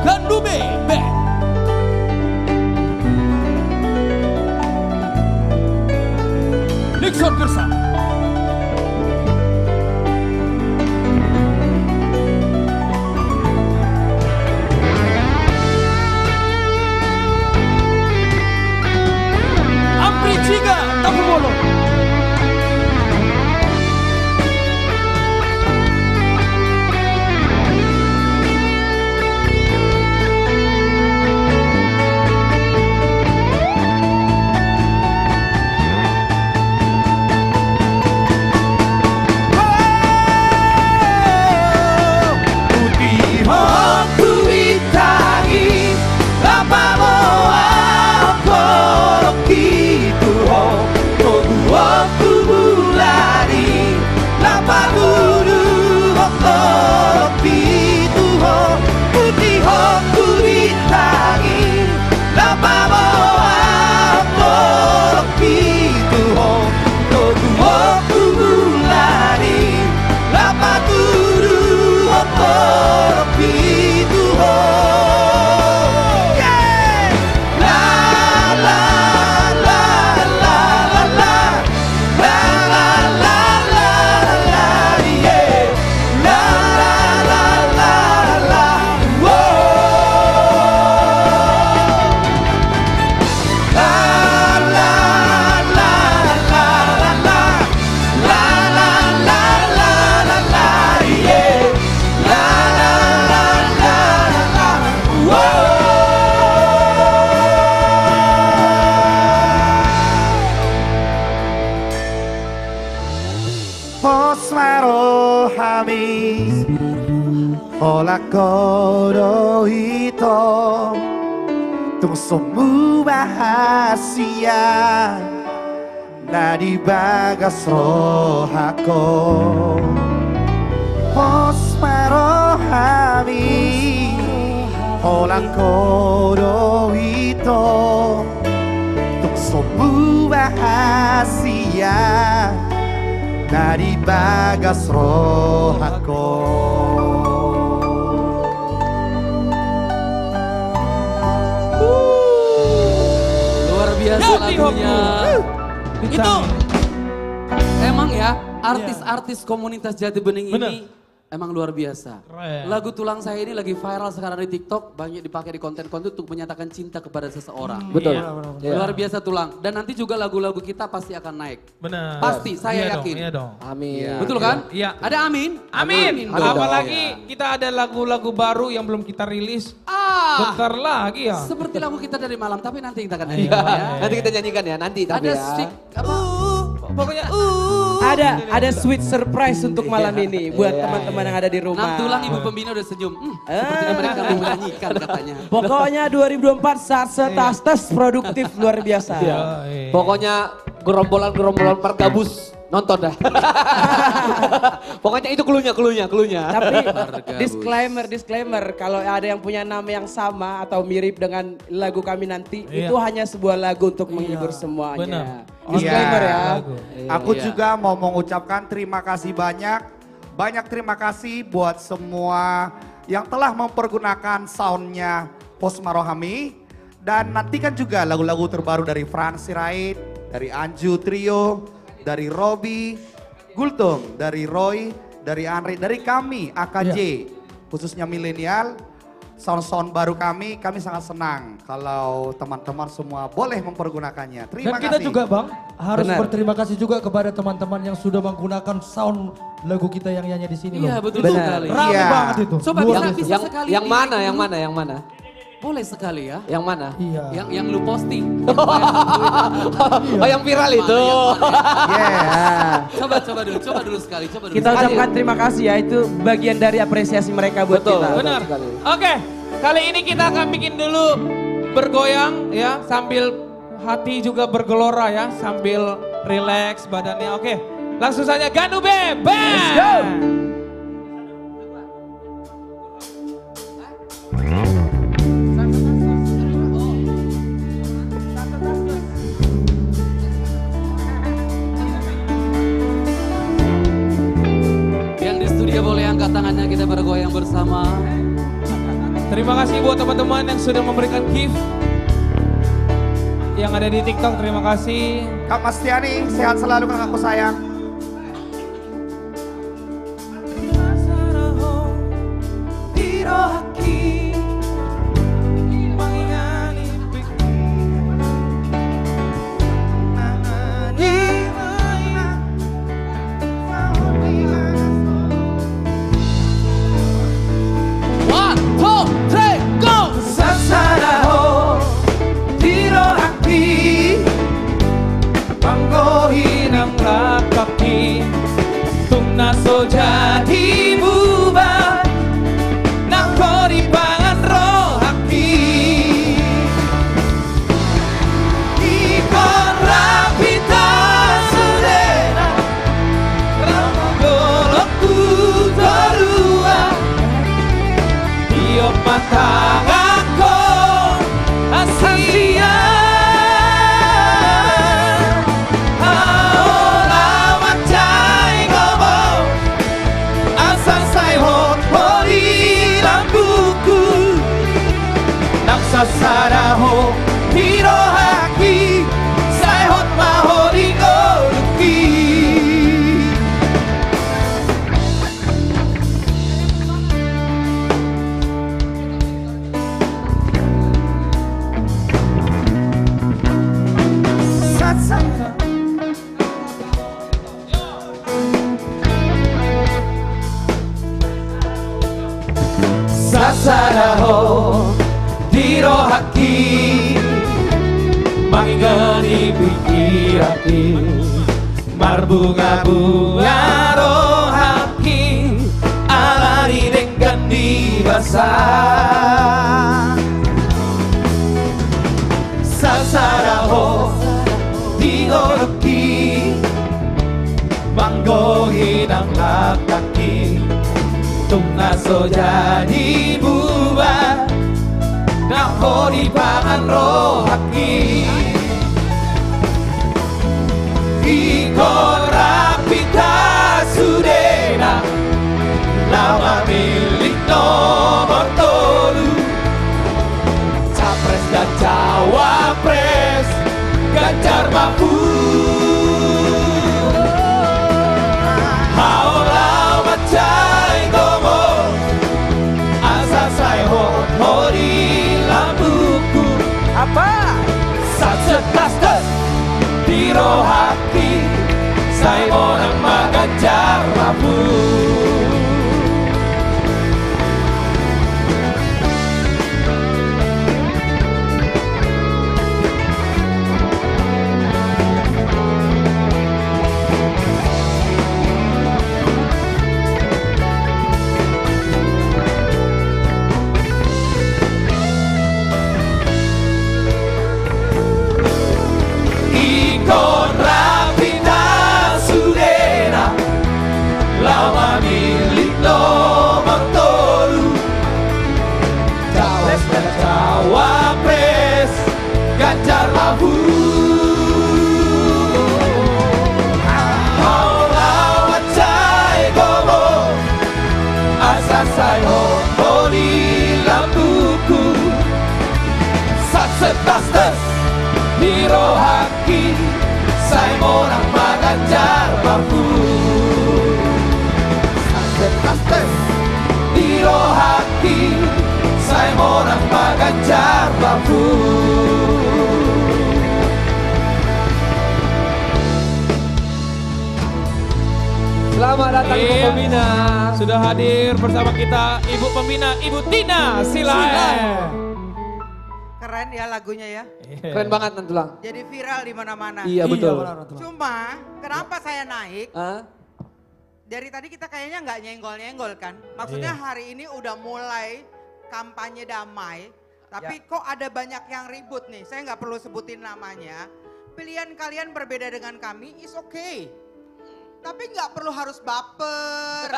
Gandube Band. Nixon Gersa. Ampri Ciga Tamu Bolo. Osmarohami Olakoro hito Tung semu bahasia Nadi bagas rohako Osmarohami Olakoro hito Tung semu bahasia Dari bagas rohako. Luar biasa lagunya. Itu Emang ya, artis-artis komunitas Jati Bening Bener. ini emang luar biasa. Keren. Lagu Tulang Saya ini lagi viral sekarang di TikTok, banyak dipakai di konten-konten untuk menyatakan cinta kepada seseorang. Betul. Iya. Luar biasa Tulang. Dan nanti juga lagu-lagu kita pasti akan naik. benar. Pasti, saya Iya yakin. Dong, iya dong. Amin. Betul kan? Iya. Ada amin? Amin. dong. Apalagi kita ada lagu-lagu baru yang belum kita rilis. Bentar lagi ya. Seperti lagu kita dari malam, tapi nanti kita akan nyanyikan ya. Nanti kita nyanyikan ya, nanti tapi Ada ya. stick, apa? Pokoknya Ada sweet surprise untuk malam ini buat teman-teman yang ada di rumah. Nam Tulang Ibu Pembina udah senyum. Sepertinya mereka mau menyanyikan katanya. Pokoknya 2024 saat setas produktif luar biasa. Pokoknya gerombolan pergabus nonton dah. Pokoknya itu klunya. Tapi disclaimer, kalau ada yang punya nama yang sama atau mirip dengan lagu kami nanti, itu hanya sebuah lagu untuk menghibur semuanya. Benar. Disclaimer ya. Aku juga mau mengucapkan terima kasih banyak terima kasih buat semua yang telah mempergunakan soundnya Osmarohami. Dan nantikan juga lagu-lagu terbaru dari Frans Sirait, dari Anju Trio, dari Robi, Gultung, dari Roy, dari Andre, dari kami AKJ, khususnya milenial. Sound-sound baru kami sangat senang kalau teman-teman semua boleh mempergunakannya. Terima Dan kita kasih. juga Bang harus Benar. berterima kasih juga kepada teman-teman yang sudah menggunakan sound lagu kita yang nyanyi di sini Iya loh. betul Benar. sekali. Rame Iya. banget itu. Coba Luar bisa biasa. sekali. Yang mana, di- yang mana? Boleh sekali ya. Yang mana? Iya. Yang lu posting. Oh yang viral itu. Coba dulu sekali. Kita ucapkan terima kasih ya, itu bagian dari apresiasi mereka buat Betul. kita. Benar. sekali. Oke, kali ini kita akan bikin dulu bergoyang ya, sambil hati juga bergelora ya, sambil relax badannya. Oke, langsung saja Ganube Band. Let's go. Yang di studio boleh angkat tangannya, kita bergoyang bersama. Terima kasih buat teman-teman yang sudah memberikan gift. Yang ada di TikTok, terima kasih. Kak Mastiani, sehat selalu kakakku sayang. One, two, three, go! Sasaraho Hirohaki Panggohin ang lakaki Tungnaso jadi buba Nakoribangan rohaki Ikon rapita serena Ramagolok tutorua Tiop matanganko Asia Aola macai gobo Asal sai hot hori lambuku Naksasara ho hirohaki Sai hot mahori goruki Sasaraho dirohaki Mangingani pikirati Marbunga-bunga rohaki kuasa. Sasaraho Tigoroki Manggohi ng lakaki Tungnaso jadi bubar Nakori pangan rohaki Iko rapita sudena Lama milik nomor tolu Capres dan Cawapres Ganjar Mahfud Haola macai gomo Asasai hori lambuku Apa? Satsetastes Dirohaki Sai orang Ganjar Mahfud Ikon rapita sudena Lama milik nomor tolu Capres dan Cawapres Ganjar Mahfud Haola wacai gomo Asasai hori lambuku Satsetastes Dirohaki Sai morang Ganjar Mahfud Satsetastes Dirohaki Sai morang Ganjar Mahfud Selamat datang Ibu Iya. Pembina. Sudah hadir bersama kita Ibu Pembina, Ibu Tina Silae. Keren ya lagunya ya. Keren banget Nantulang. Jadi viral di mana-mana. Iya betul. Cuma kenapa saya naik? Hah? Dari tadi kita kayaknya nggak nyenggol-nyenggol kan. Maksudnya hari ini udah mulai kampanye damai. Tapi kok ada banyak yang ribut nih. Saya nggak perlu sebutin namanya. Pilihan kalian berbeda dengan kami is okay. Tapi nggak perlu harus baper.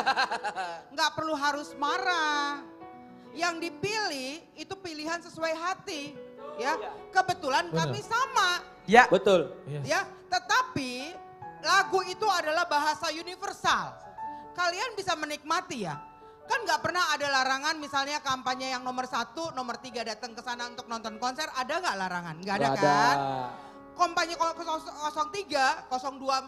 Nggak perlu harus marah. Yang dipilih itu pilihan sesuai hati. Ya, kebetulan kami sama. Ya. Betul. Ya, tetapi lagu itu adalah bahasa universal. Kalian bisa menikmati ya. Kan nggak pernah ada larangan misalnya kampanye yang nomor 1, nomor 3 datang ke sana untuk nonton konser. Ada nggak larangan? Nggak ada kan? Kampanye 03, 02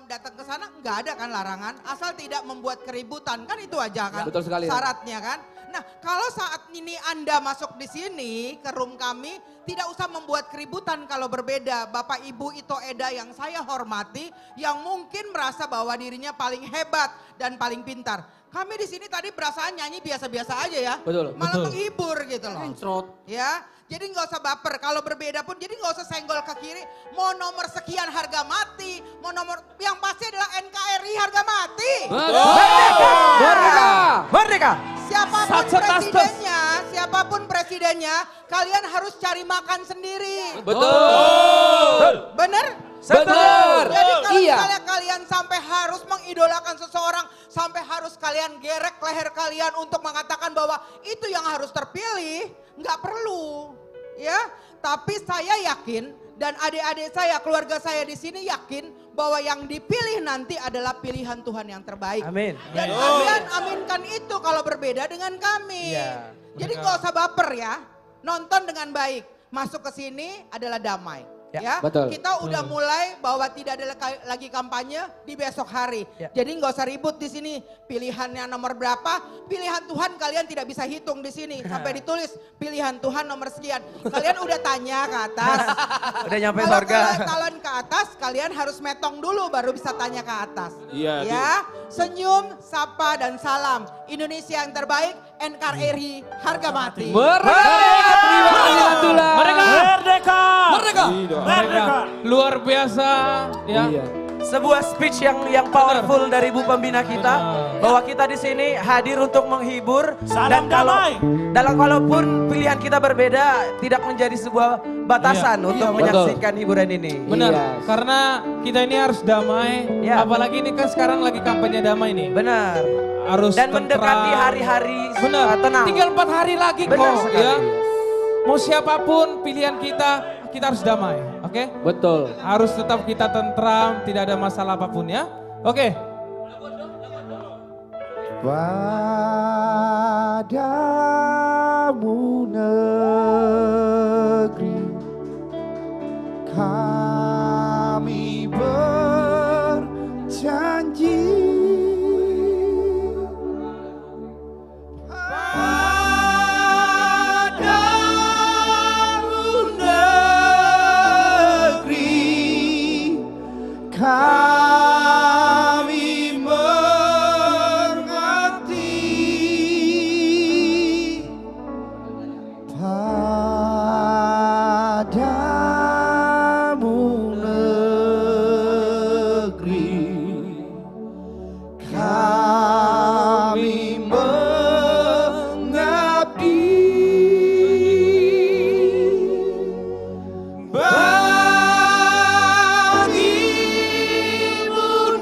datang ke sana nggak ada kan larangan. Asal tidak membuat keributan. Kan itu aja kan Betul sekali. syaratnya kan. Nah kalau saat ini Anda masuk di sini ke room kami. Tidak usah membuat keributan kalau berbeda. Bapak Ibu Ito Eda yang saya hormati. Yang mungkin merasa bahwa dirinya paling hebat dan paling pintar. Kami di sini tadi perasaan nyanyi biasa-biasa aja ya. Betul. Malah menghibur gitu loh. Encrot. Ya, jadi nggak usah baper. Kalau berbeda pun, jadi nggak usah senggol ke kiri. Mau nomor sekian harga mati, mau nomor yang pasti adalah NKRI harga mati. Merdeka! Merdeka! Siapapun presidennya, kalian harus cari makan sendiri. Betul. Bener? Benar. Jadi kalau Iya. misalnya kalian sampai harus mengidolakan seseorang, sampai harus kalian gerek leher kalian untuk mengatakan bahwa itu yang harus terpilih, nggak perlu, ya. Tapi saya yakin dan adik-adik saya, keluarga saya di sini yakin bahwa yang dipilih nanti adalah pilihan Tuhan yang terbaik. Amin. Dan kalian aminkan itu kalau berbeda dengan kami. Iya. Jadi nggak usah baper ya, nonton dengan baik. Masuk ke sini adalah damai. Ya, Betul. kita udah mulai bahwa tidak ada lagi kampanye di besok hari. Ya. Jadi nggak usah ribut di sini. Pilihannya nomor berapa? Pilihan Tuhan kalian tidak bisa hitung di sini. Sampai ditulis pilihan Tuhan nomor sekian. Kalian udah tanya ke atas. Udah nyampe Kalau surga. kalian ke atas, kalian harus metong dulu baru bisa tanya ke atas. Iya, Ya, senyum, sapa dan salam. Indonesia yang terbaik, NKRI harga mati. Merdeka! Terima kasih Nantulang. Merdeka! Merdeka! Merdeka! Mereka luar biasa ya. Iya. sebuah speech yang powerful dari Bu Pembina kita, bahwa kita di sini hadir untuk menghibur. Salam damai. Kalaupun pilihan kita berbeda, tidak menjadi sebuah batasan untuk menyaksikan hiburan ini. Benar, karena kita ini harus damai. Apalagi ini kan sekarang lagi kampanye damai nih. Benar. Harus Dan tentram. mendekati hari-hari tenang. Tinggal 4 hari lagi Benar kok. sekali. Ya. Mau siapapun pilihan kita harus damai. Oke? Betul. Harus tetap kita tentram, tidak ada masalah apapun ya. Oke. Padamu negeri kami berjanji. Padamu negeri kami mengabdi. Padamu negeri kami mengabdi. Bagimu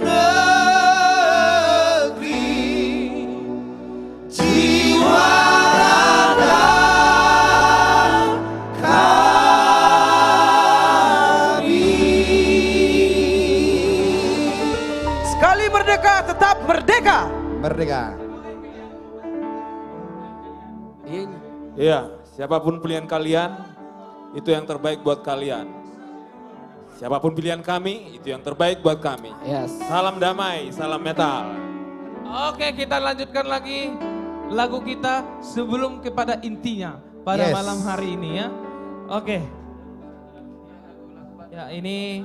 negeri jiwa raga Sekali merdeka, tetap merdeka. Merdeka. Iya, siapapun pilihan kalian, itu yang terbaik buat kalian. Siapapun pilihan kami, itu yang terbaik buat kami. Yes. Salam damai, salam metal. Oke, kita lanjutkan lagi lagu kita sebelum kepada intinya pada Yes. malam hari ini ya. Oke. Ya, ini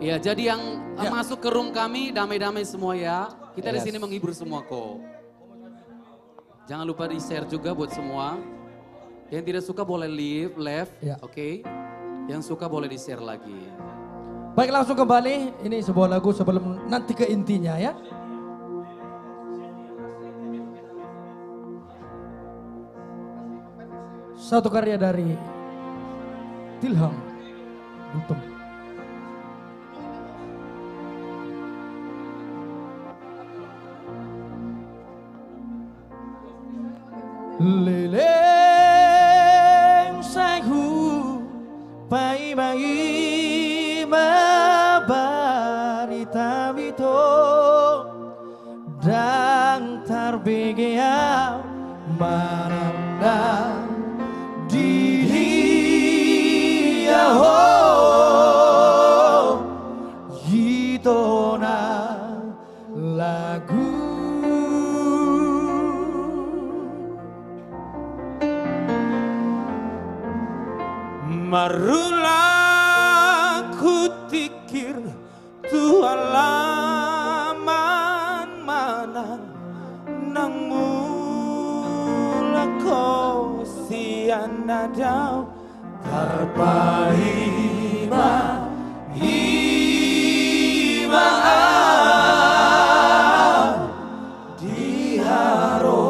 Ya, jadi yang masuk ke room kami damai-damai semua ya. Kita di sini menghibur semua kok. Jangan lupa di-share juga buat semua. Yang tidak suka boleh leave, left, oke. Yang suka boleh di-share lagi. Baik, langsung kembali. Ini sebuah lagu sebelum nanti ke intinya ya. Satu karya dari Tilham Gultom. Leleng sahu pai mabarita bito dang tarbegea maranda dia ho hitona lagu Marulah ku tikir tu halaman mana nang mula ko sian nadau tarpaima ima diharo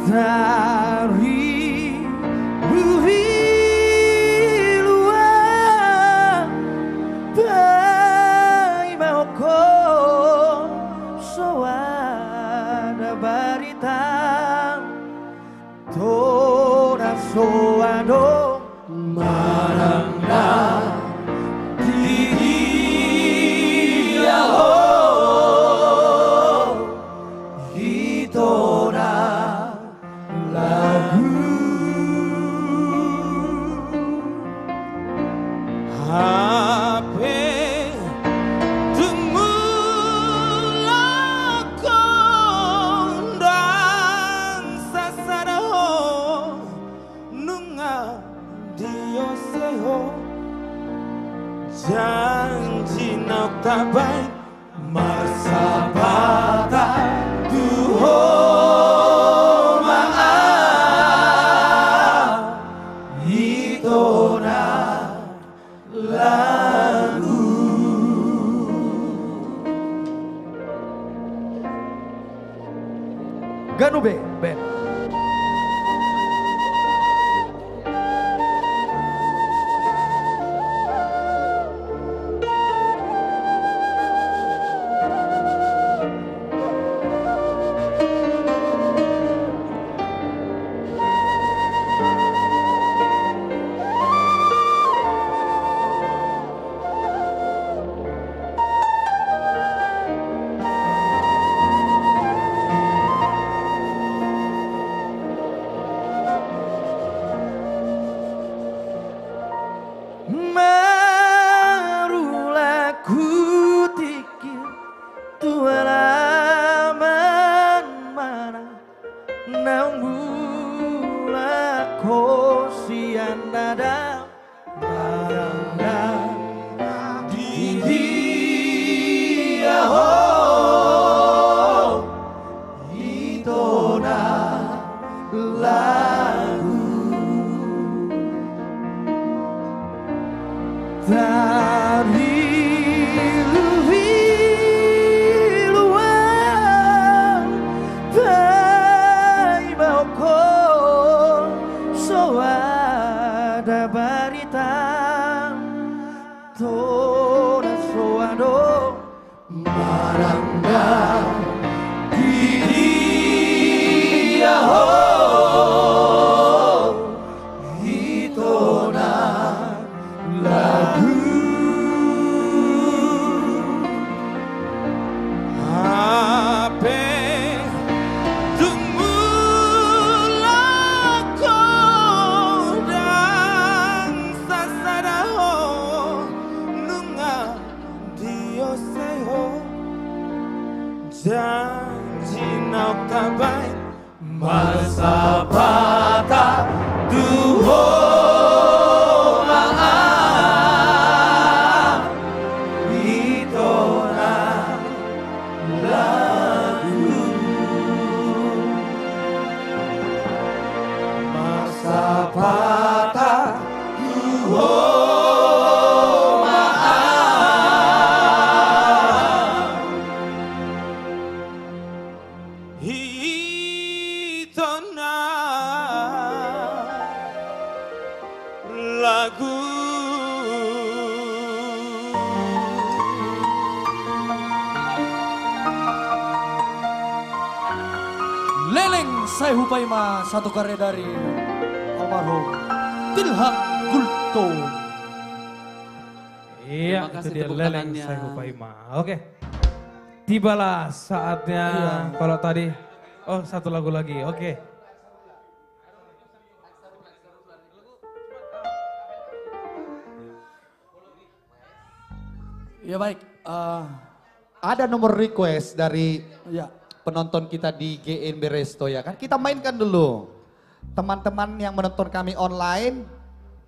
dari bumi luar pai mauko soada barita toda soado maranda dia hitona Hape tumula kondang sasara nunga Ganube Band. Marulah ku tikir tualaman mana namulah kosian nada di dia ho itona lagu dari luar pai bauko so ada barita toda soado maranga dia ho itona lagu janji nau kabai masa patah duho maaf itona lagu masa patah duho lagu Leleng Saya Hupaima, satu karya dari almarhum Tilham Gulto. Iya, itu dia Leleng Saya Hupaima. Oke. Tibalah saatnya kalau tadi satu lagu lagi. Oke. Ya baik, Ada nomor request dari ya. penonton kita di GNB Resto ya kan. Kita mainkan dulu. Teman-teman yang menonton kami online,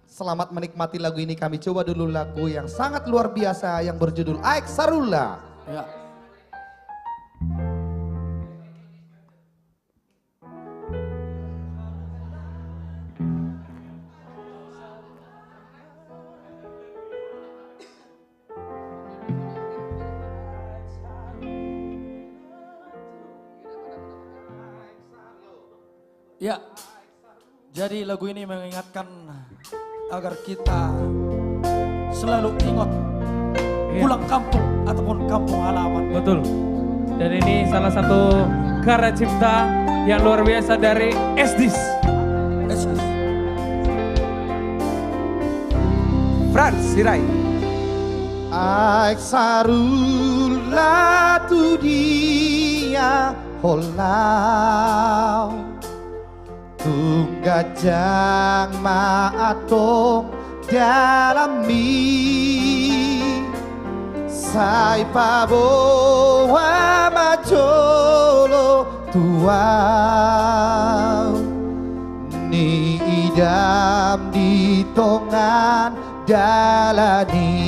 selamat menikmati lagu ini. Kami coba dulu lagu yang sangat luar biasa yang berjudul Aek Sarula. Ya. Ya, jadi lagu ini mengingatkan agar kita selalu ingat pulang kampung ataupun kampung halaman. Betul. Dan ini salah satu karya cipta yang luar biasa dari Esdis. Frans Sirai. Aek Sarula tu dia holau tunggajang maatong dalami sai paboa majolo tuau ni idam di tongan dalani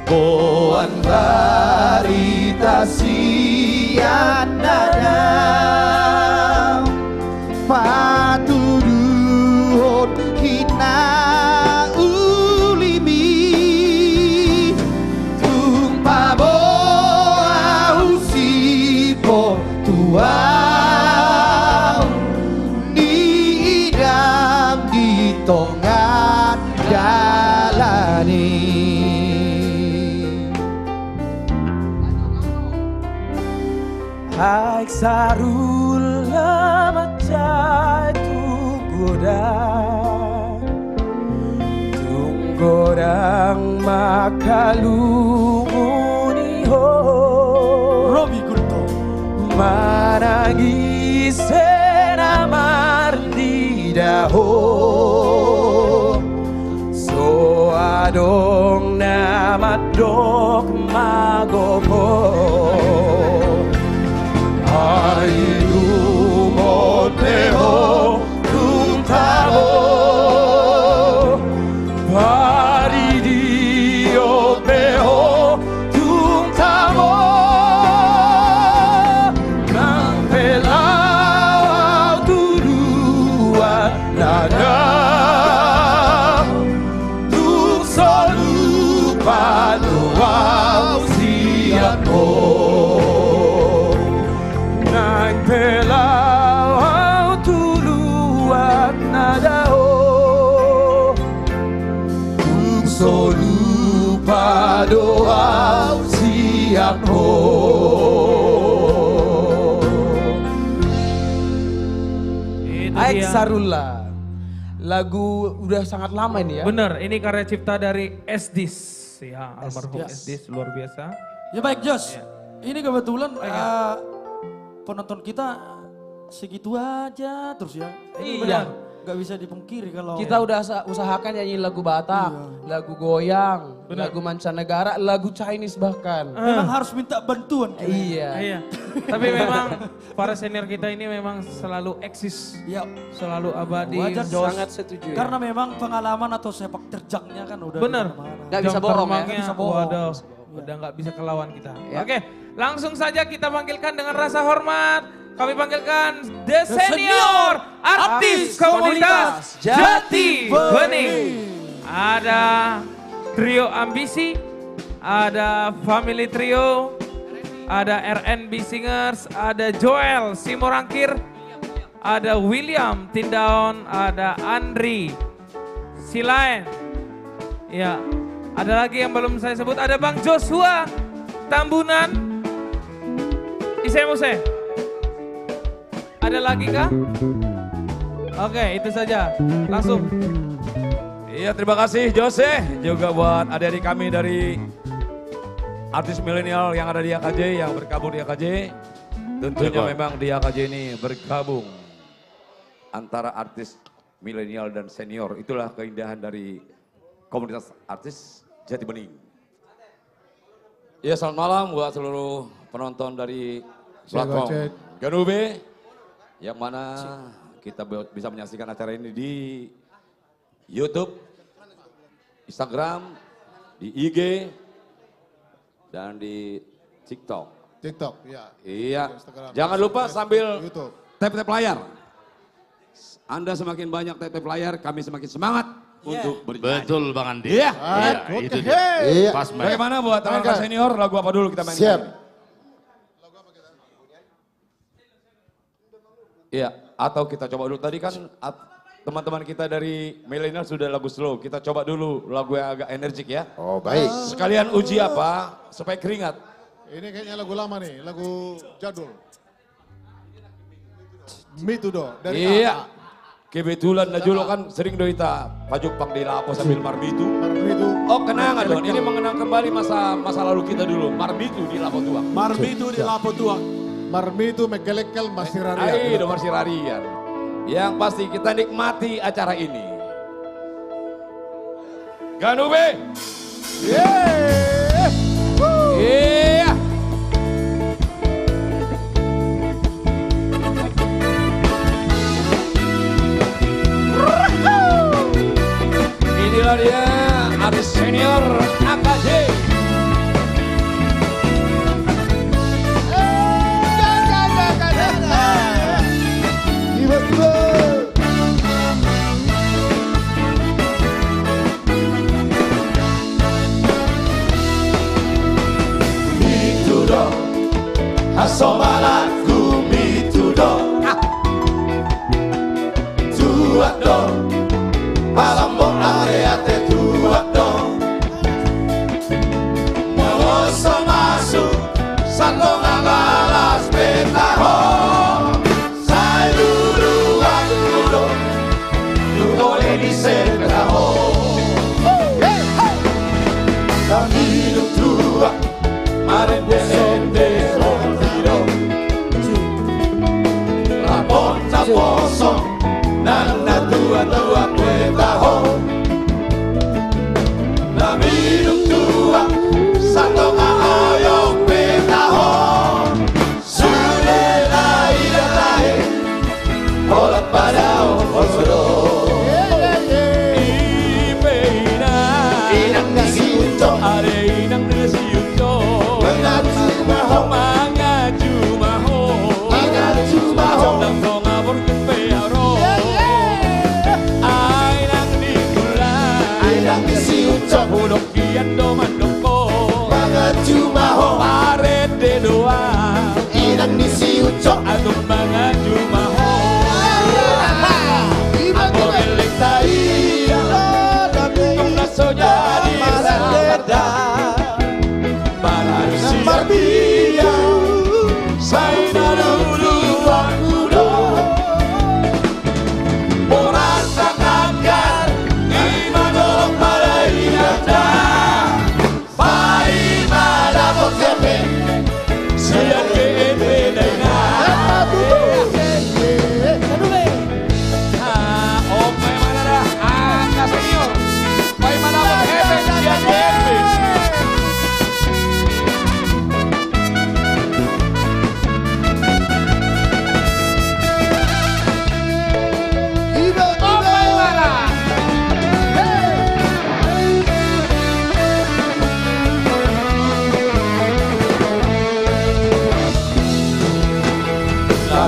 boan barita sian nadam patuduhon hina ulimi tumpa boa usipo tu Haik sarul lamacai tunggodang makalumuni ho Robi Gunto. Managi senamar di daho so adong namadok magopo ayu moteho tuntabo paridio beho tuntabo nang pelau tuduan nada tuk solu paluau siapo nang pelau tuluan nada tuk solu paluau siapo. Itu Aik dia. Sarula. Lagu udah sangat lama ini ya. Bener, ini karya cipta dari Esdis. Ya, almarhum Yes. Esdis luar biasa. Ya baik Jos, ini kebetulan penonton kita segitu aja terus ya. Ini Iya. benar, nggak bisa dipungkiri kalau Kita udah usahakan nyanyi lagu Batak, lagu goyang, lagu mancanegara, lagu Chinese bahkan. memang harus minta bantuan. Iya. Iya. Tapi memang para senior kita ini memang selalu eksis, Ya, selalu abadi. wajar Jos. Sangat setuju ya. Karena memang pengalaman atau sepak terjangnya kan udah Bener. di mana-mana. Nggak bisa Jam bohong ya. terbangnya, Nggak bisa bohong. Waduh, udah nggak bisa kelawan kita. Ya. Oke, langsung saja kita panggilkan dengan rasa hormat. Kami panggilkan The Senior Senior Artis Komunitas Jati Bening. Ada Trio Ambisi, ada Family Trio, ada RNB Singers, ada Joel Simorangkir, ada William Tindaon, ada Andri Silain. Ya, ada lagi yang belum saya sebut, ada Bang Joshua Tambunan, Ise Muse. Ada lagi kah? Oke, itu saja. Langsung. Iya, terima kasih Jose, juga buat adik-adik kami dari artis milenial yang ada di AKJ, yang bergabung di AKJ. Tentunya memang di AKJ ini bergabung antara artis milenial dan senior. Itulah keindahan dari komunitas artis Jati Bening. Iya, selamat malam buat seluruh penonton dari platform Ganube, yang mana kita bisa menyaksikan acara ini di YouTube, Instagram, di IG, dan di TikTok. TikTok, ya. Iya, Instagram, jangan lupa sambil YouTube. tap-tap layar. Anda semakin banyak tap-tap layar, kami semakin semangat untuk bernyanyi. Betul Bang Andi. Iya. Oke. Itu dia. Iya. Pas banget. Bagaimana buat teman-teman senior, lagu apa dulu kita mainkan? Siap. Iya, atau kita coba dulu. Tadi kan teman-teman kita dari milenial sudah lagu slow. Kita coba dulu lagu yang agak energik ya. Oh, baik. Sekalian uji apa? Supaya keringat. Ini kayaknya lagu lama nih, lagu jadul. Mitudo dari Iya. AA. Kebetulan Najulo kan sering doita pajuk pang di lapo sambil marmitu. Marmitu. Oh, kenangan dong. Ini mengenang kembali masa lalu kita dulu. Marmitu di lapo tuang. Marmitu di lapo tuang. Marmitu megelekel masiraria. Ayo masih rarian. Yang pasti kita nikmati acara ini. Ganube. Yeay. Iya. Inilah dia artis senior AKJ. Tiba-tiba. Mitudo, hasomalanku mitudo. Tuado, malambo areate tuado. Moso masuk, salong alas beta.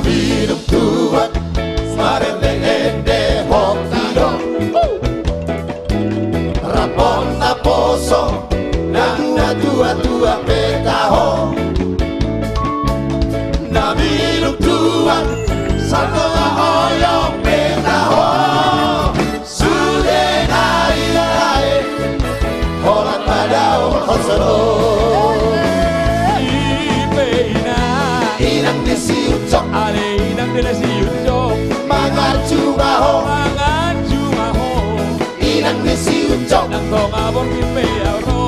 minum tuan Marende ende hotiro Rapon taposo Nanda tua petaho Na minum tuan Salto oyong petaho Sude nai Holat padao hosoro Inang desi ucok Ale inang desi ucok Mangan cumaho Mangan cumaho Inang desi ucok Nang tong abong kipe aro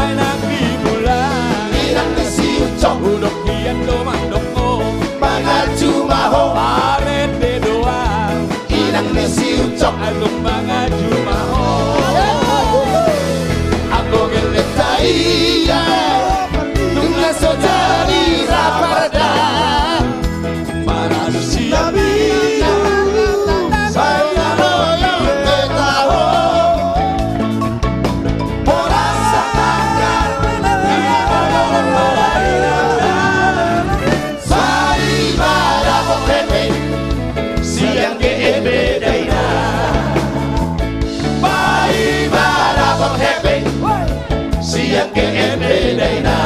Inang dibulan Inang desi ucok Udok kian do mandoko Mangan cumaho Arende doang Inang desi ucok Alung mangan cumaho Aku gelek taiya Tunggu sojari raparda Manusia Nabina Saya loyong petaho Porasa tanggar Sai bara pepe Siang ke ebedaina Bai bara pepe Siang ke ebedaina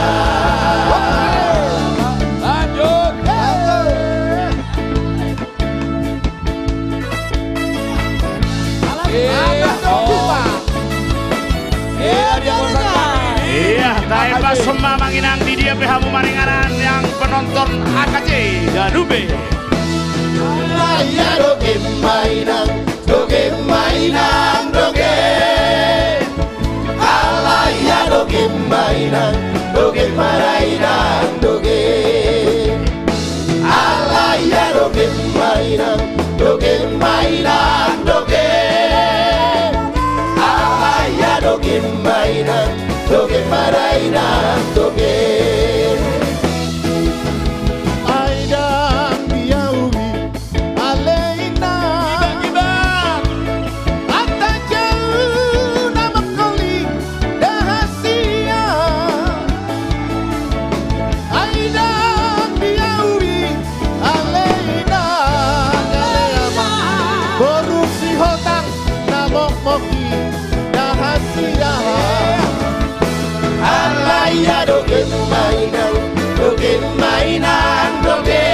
Lanjut Iya, taeba semua manginang di dia PH Maringanan yang penonton AKJ Ganube. Alaya doge mainan, doge mainan, doge. Alaya doge mainan, doge marainan, doge. Alaya doge mainan, doge mainan, doge. Alaya doge mainan, doge marainan, doge. Aidang diaumi aleina Ata jauh nama koli dahasia Aidang diaumi aleina Korupsi hotang namok moki dahasia Alaya doge mainan, doge mainan, doge.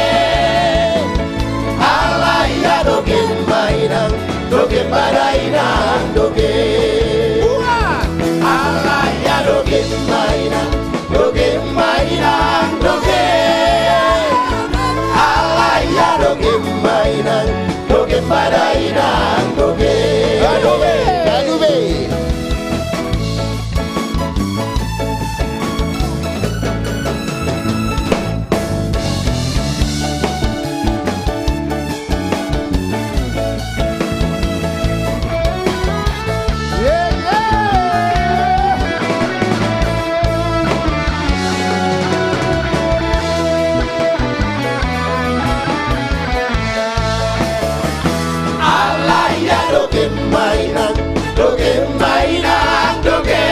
Alaya doge mainan, doge marainan, doge. Alaya doge mainan, doge mainan, doge. Alaya doge mainan, doge marainan, doge. Ganube, ganube. Alaya doge mainan, doge mainan, doge.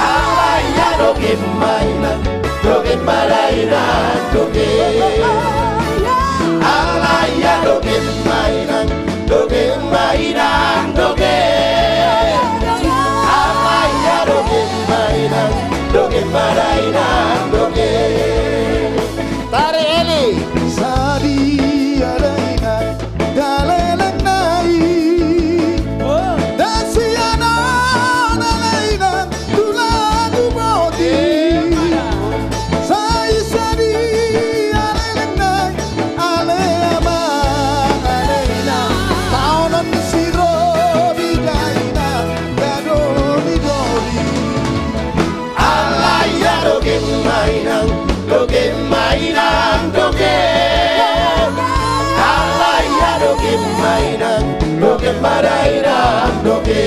Alaya doge mainan, doge marainan, doge. Alaya doge mainan, doge mainan, doge. Alaya doge mainan, doge marainan, doge. Tarik Eli. Sadi alaina daleleng nai Dasiana alaina tulagu moti Sai sadi aleleng nai aleama alaina Taonon siro bidaina gado bidori Alaya doge mainan, doge mainan, doge. Alaya doge mainan, doge marainan, doge.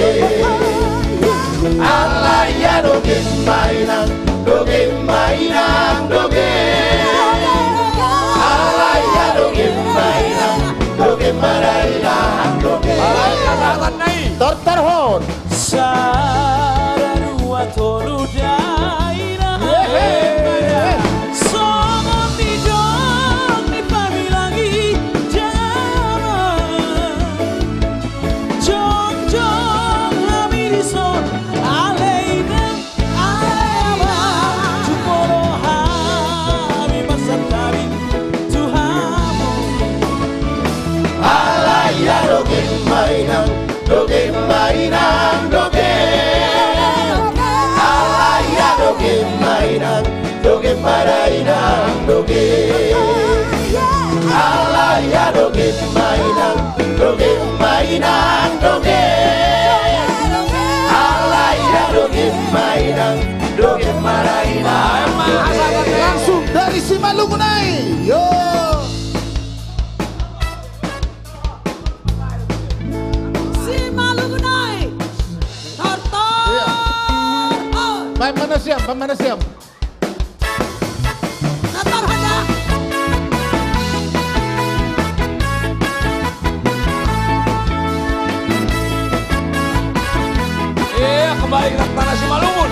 Alaya doge mainan, doge mainan, doge. Alaya doge mainan, doge marainan, doge. Tortar hon. Sararua tolu daira. Songa mainang, joget mainang, joget. Alaya joget mainang, joget mainang, joget. Alaya joget mainang, joget mainang. Langsung dari Simalungunai. Yo. Simalungunai. Tortor. Baik mana siap, mana siap. Tortor ada. Iya, kembali ke tanah Simalungun.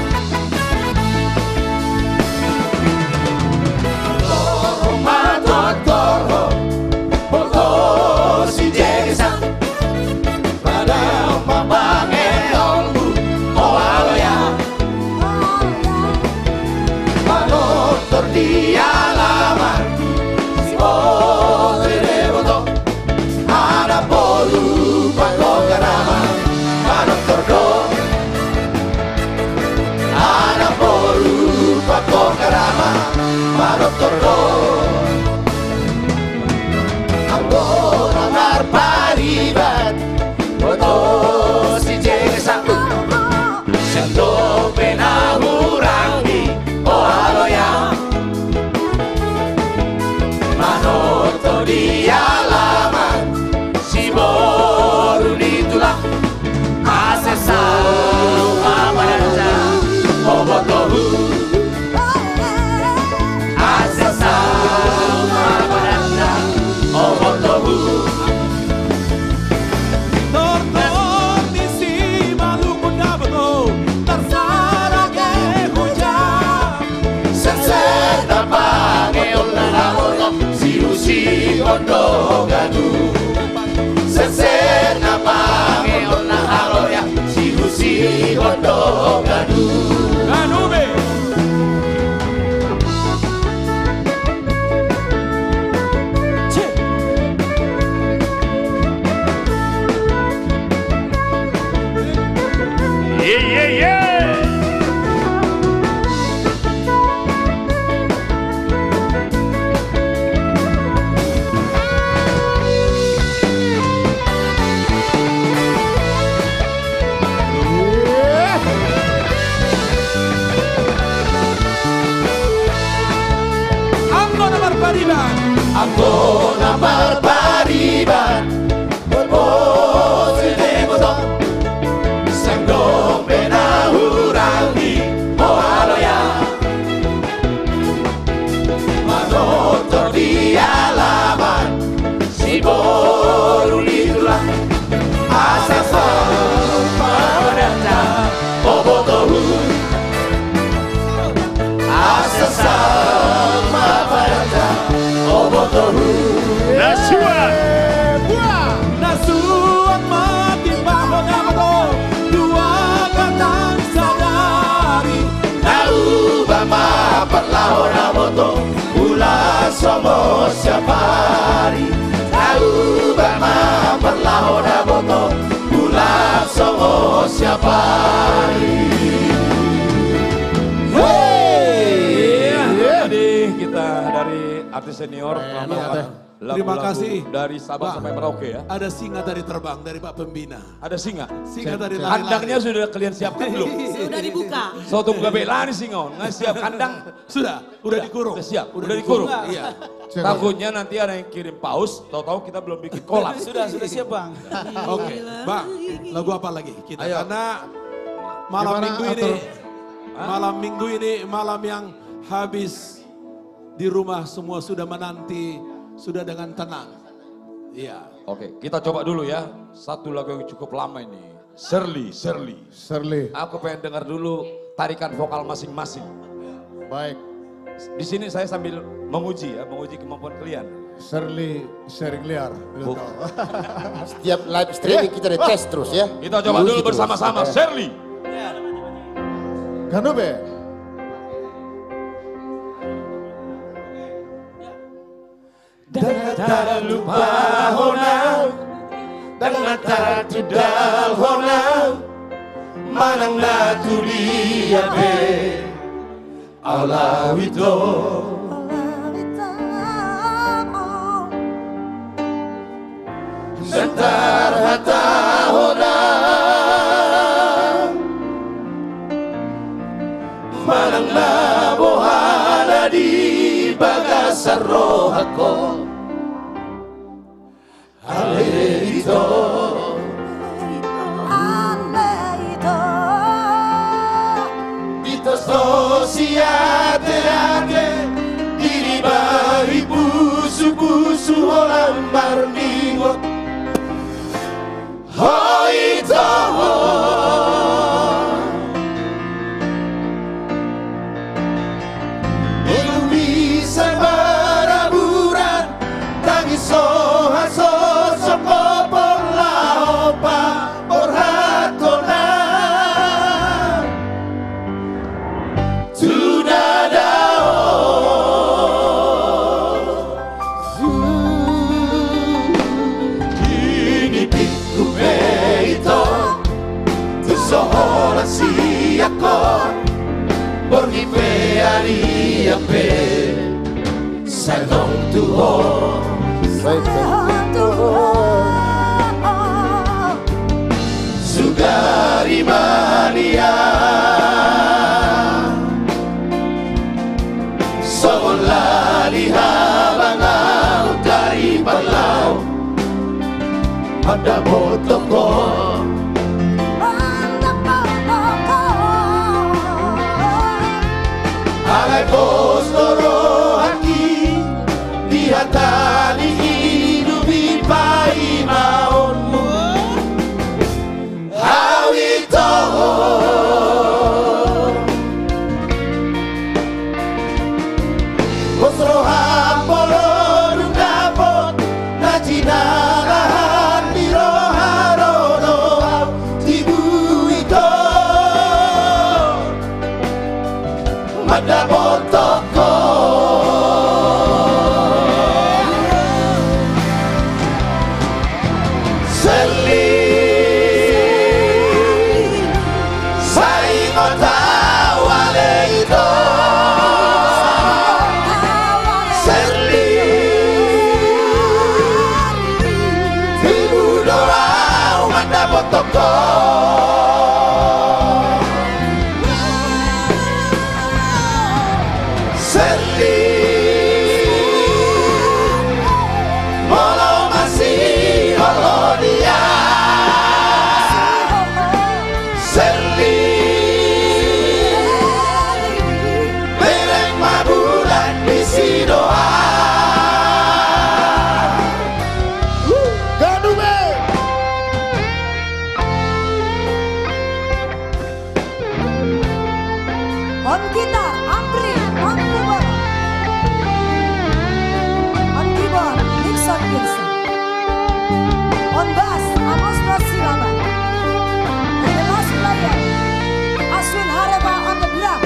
Anggona barbariban Berpose de botón Sanggo pena hurangi Ohaloya Manotor di alaman Si boru itulah Asasa Pamadata Obotohu Asasa Pamadata Nasuan Nasuan mati bahwa namato Dua katang sadari Nauba mapatlaho namoto Ula somos siapari Nauba mapatlaho namoto Ula somos siapari Tadi kita dari artis senior Terima kasih dari Sabang sampai Merauke ya. Ada singa tadi terbang dari Pak Pembina. Ada singa. Singa tadi kandangnya sudah kalian siapkan belum? Sudah dibuka. Suatu buka bela nih singa, nggak siap kandang. Sudah dikurung. Sudah siap, udah dikurung. Iya. Takutnya nanti ada yang kirim paus, tahu-tahu kita belum bikin kolam. Sudah siap bang. Oke, bang, lagu apa lagi kita? Karena malam minggu ini malam yang habis di rumah semua sudah menanti, sudah dengan tenang. Iya. Oke, kita coba dulu ya. Satu lagu yang cukup lama ini. Shirley. Aku pengen dengar dulu tarikan vokal masing-masing. Baik. Di sini saya sambil menguji kemampuan kalian. Shirley sharing liar. Setiap live streaming kita dites terus ya. Kita coba dulu bersama-sama. Shirley. Ganube. Dangatara lupa honau Dangatara tudal honau Manang na tulia be Alawito Bentar hata honang Manang na bohana di bagasar rohako Alawito Siate-ate diri bari busu-busu orang marningot Hoito Ilumi sa maraburan Tangis soha-so sokopor laopa porhatona Si ako Borgi pe aria pe Sagong tuho Sagong tuho Sugari mania Sawalali habang ang dari palaw Ada botong ko Alay postoro aquí Dihatali hidupi pai maonmu Hawito Postoro hampolo nungapot Najinalahan diroharono Tibu ito Mada botoko Seli Saingota wale ito Seli Ibu doa mada botoko On gitar, Amri, on keyboard. On keyboard, Nixon Gibson. On bass, Amos Rasilama. And the last player, Aswin Hareba on the drum.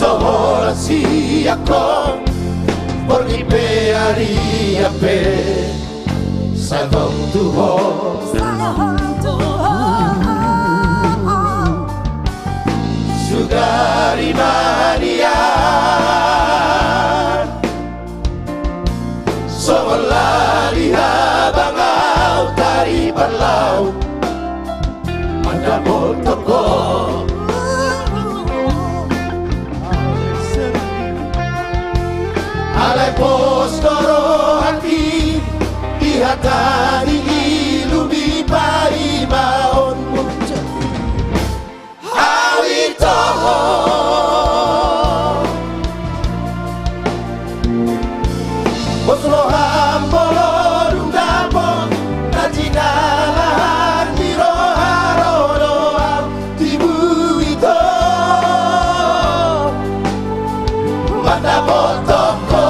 Ahora sí ako Porgi pe aria pe Sagong tuho Sugari mania Sawalali habang au tari panlaw Mandamol toko Alay postoro hati Dihatari ilumi pai maonmu Hawito Postoro hambolo dundapo Najinalahan biro harodo Tibu ito Mata botoko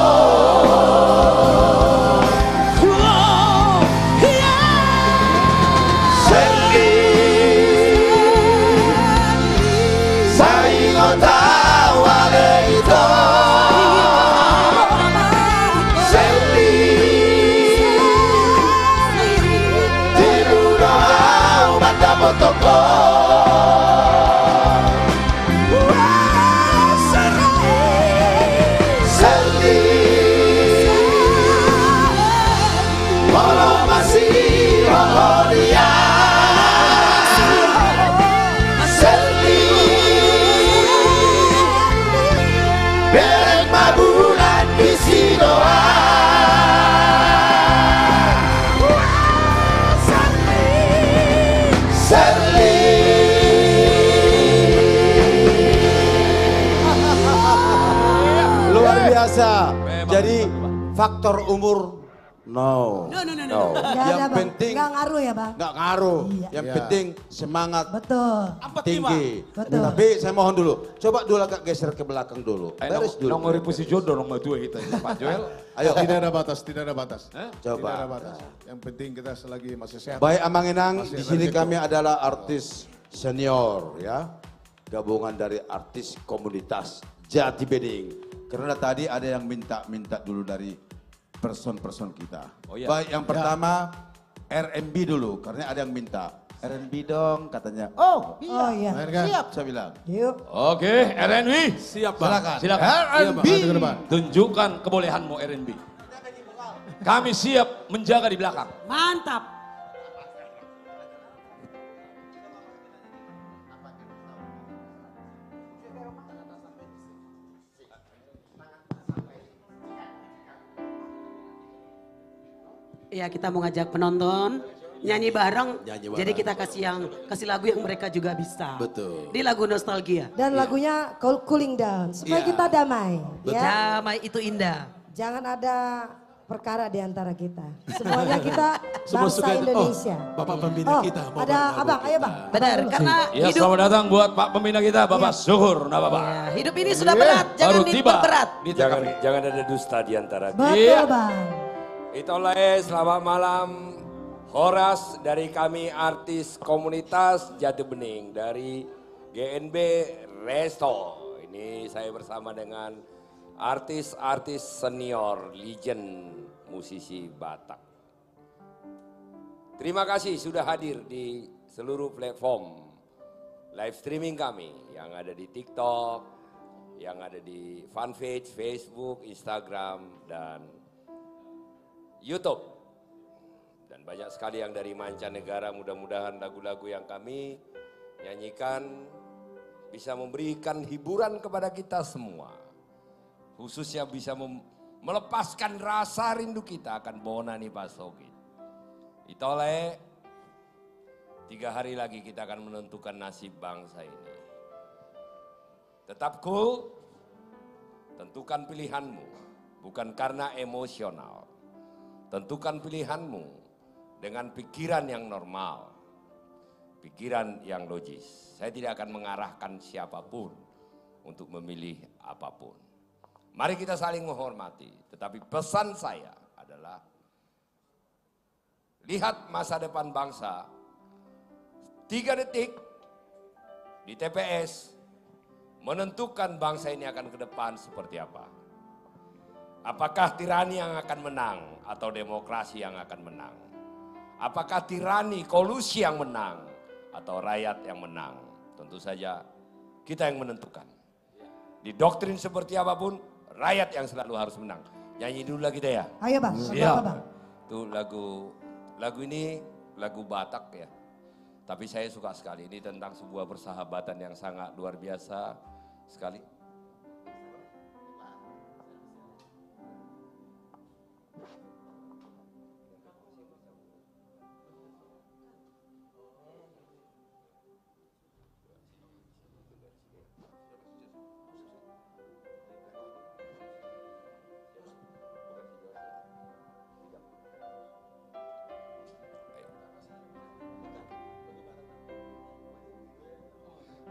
biasa. Jadi faktor umur no. Yang penting Nggak ngaruh ya bang. nggak ngaruh. Iya. Yang penting semangat Betul. tinggi. Betul. Tapi saya mohon dulu, coba dulu agak geser ke belakang dulu. Beres dulu. Nong ripusi jodoh nong dua kita Pak Joel. Ayo. Tidak ada batas, tidak ada batas. Coba. Tidak ada batas. Yang penting kita selagi masih sehat. Baik Amanginang, Masih di sini energi. kami adalah artis senior ya. Gabungan dari artis komunitas Jati Bening. Karena tadi ada yang minta dulu dari person-person kita. Oh, iya. Baik, yang Ya. pertama R&B dulu, karena ada yang minta. R&B dong katanya. Oh iya, Oh iya. siap saya bilang. Yuk. Oke, RNB. Siap Pak. Silakan. Silakan. R&B. Tunjukkan kebolehanmu RNB. Kami siap menjaga di belakang. Mantap. Ya kita mau ngajak penonton nyanyi bareng. Nyanyi bareng. Jadi kita kasih lagu yang mereka juga bisa. Betul. Di lagu nostalgia. Dan lagunya cooling down supaya Iya. kita damai. Ya. Damai itu indah. Jangan ada perkara di antara kita. Semuanya kita Semua bangsa suka- Indonesia. Bapak pembina kita mau Ada bareng abang, lagu ayo kita. bang. Benar, karena Ya, hidup selamat datang buat Pak Pembina kita, Bapak Syukur Nababa. ya, hidup ini sudah berat, jangan Baru tiba. diperberat. Jangan ada dusta di antara kita. Betul Iya. bang. Itulah selamat malam. Horas dari kami artis komunitas Jati Bening dari GNB Resto. Ini saya bersama dengan artis-artis senior, legend musisi Batak. Terima kasih sudah hadir di seluruh platform live streaming kami yang ada di TikTok, yang ada di fanpage, Facebook, Instagram, dan YouTube. Dan banyak sekali yang dari mancanegara, mudah-mudahan lagu-lagu yang kami nyanyikan bisa memberikan hiburan kepada kita semua. Khususnya bisa melepaskan rasa rindu kita akan Bonani Pasogit. Itulah 3 hari lagi kita akan menentukan nasib bangsa ini. Tetap cool, tentukan pilihanmu, bukan karena emosional. Tentukan pilihanmu dengan pikiran yang normal, pikiran yang logis. Saya tidak akan mengarahkan siapapun untuk memilih apapun. Mari kita saling menghormati, tetapi pesan saya adalah lihat masa depan bangsa 3 detik di TPS menentukan bangsa ini akan ke depan seperti apa. Apakah tirani yang akan menang atau demokrasi yang akan menang? Apakah tirani kolusi yang menang atau rakyat yang menang? Tentu saja kita yang menentukan. Di doktrin seperti apapun, rakyat yang selalu harus menang. Nyanyi dulu lagi deh ya. Ayo bang. Siap. Apa, bang? Itu lagu ini lagu Batak ya. Tapi saya suka sekali, ini tentang sebuah persahabatan yang sangat luar biasa sekali.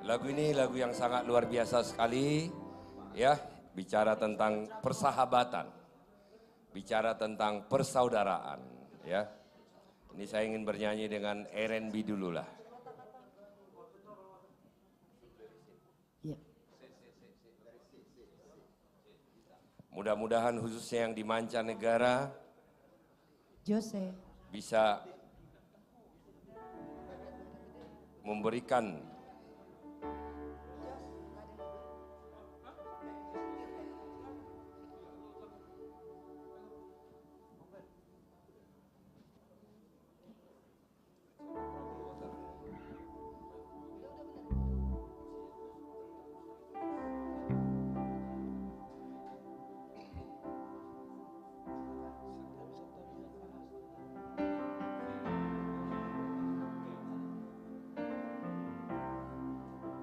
Lagu ini lagu yang sangat luar biasa sekali, ya, bicara tentang persahabatan, bicara tentang persaudaraan, ya. Ini saya ingin bernyanyi dengan R&B dulu lah. Mudah-mudahan khususnya yang di mancanegara Jose. bisa memberikan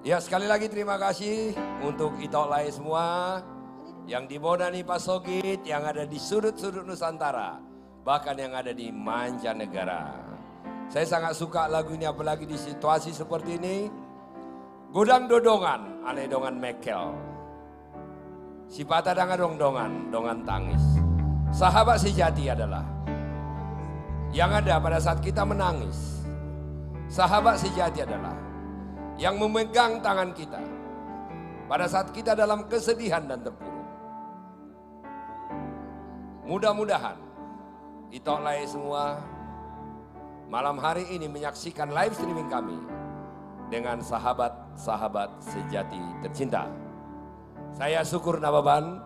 Ya, sekali lagi terima kasih untuk Ito Lai semua yang di Bonani Pasogit, yang ada di sudut-sudut Nusantara, bahkan yang ada di mancanegara. Saya sangat suka lagu ini, apalagi di situasi seperti ini. Godang dodongan, ane dongan mekel. Si patah danga dong-dongan, dongan tangis. Sahabat sejati adalah yang ada pada saat kita menangis. Sahabat sejati adalah yang memegang tangan kita pada saat kita dalam kesedihan dan terpuruk. Mudah-mudahan kita semua malam hari ini menyaksikan live streaming kami dengan sahabat-sahabat sejati tercinta. Saya Syukur Nababan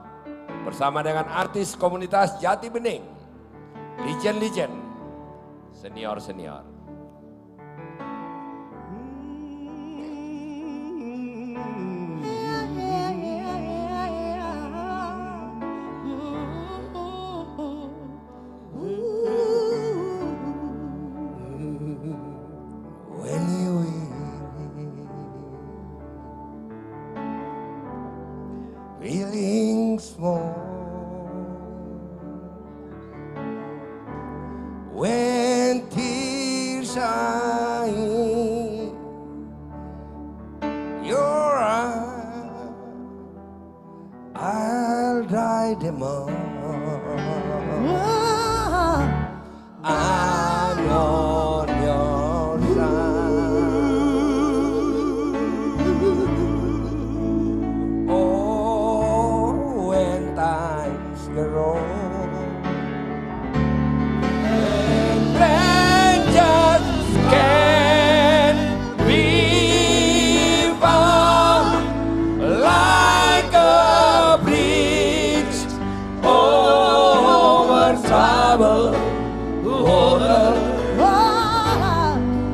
bersama dengan artis komunitas Jati Bening, legend-legend, senior-senior. Feeling small when tears are in your eyes, I'll dry them all. I'm on your side. Oh, when times get wrong and just can't be found like a bridge over troubled water.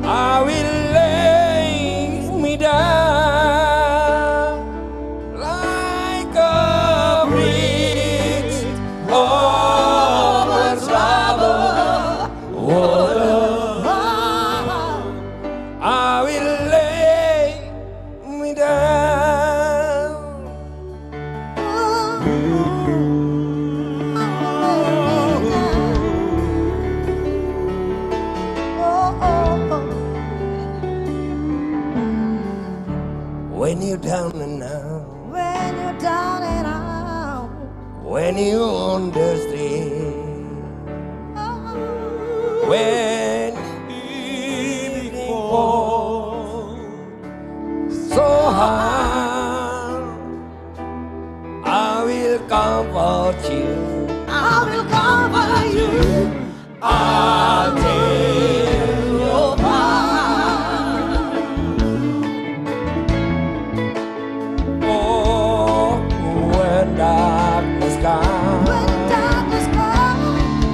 I will lay me down like a bridge over troubled water. I will lay me down. When you're down and out, When you're down and out, when you're on the street, when evening falls so hard, I will comfort you. I will cover you. I'll take your part. Oh, when darkness comes,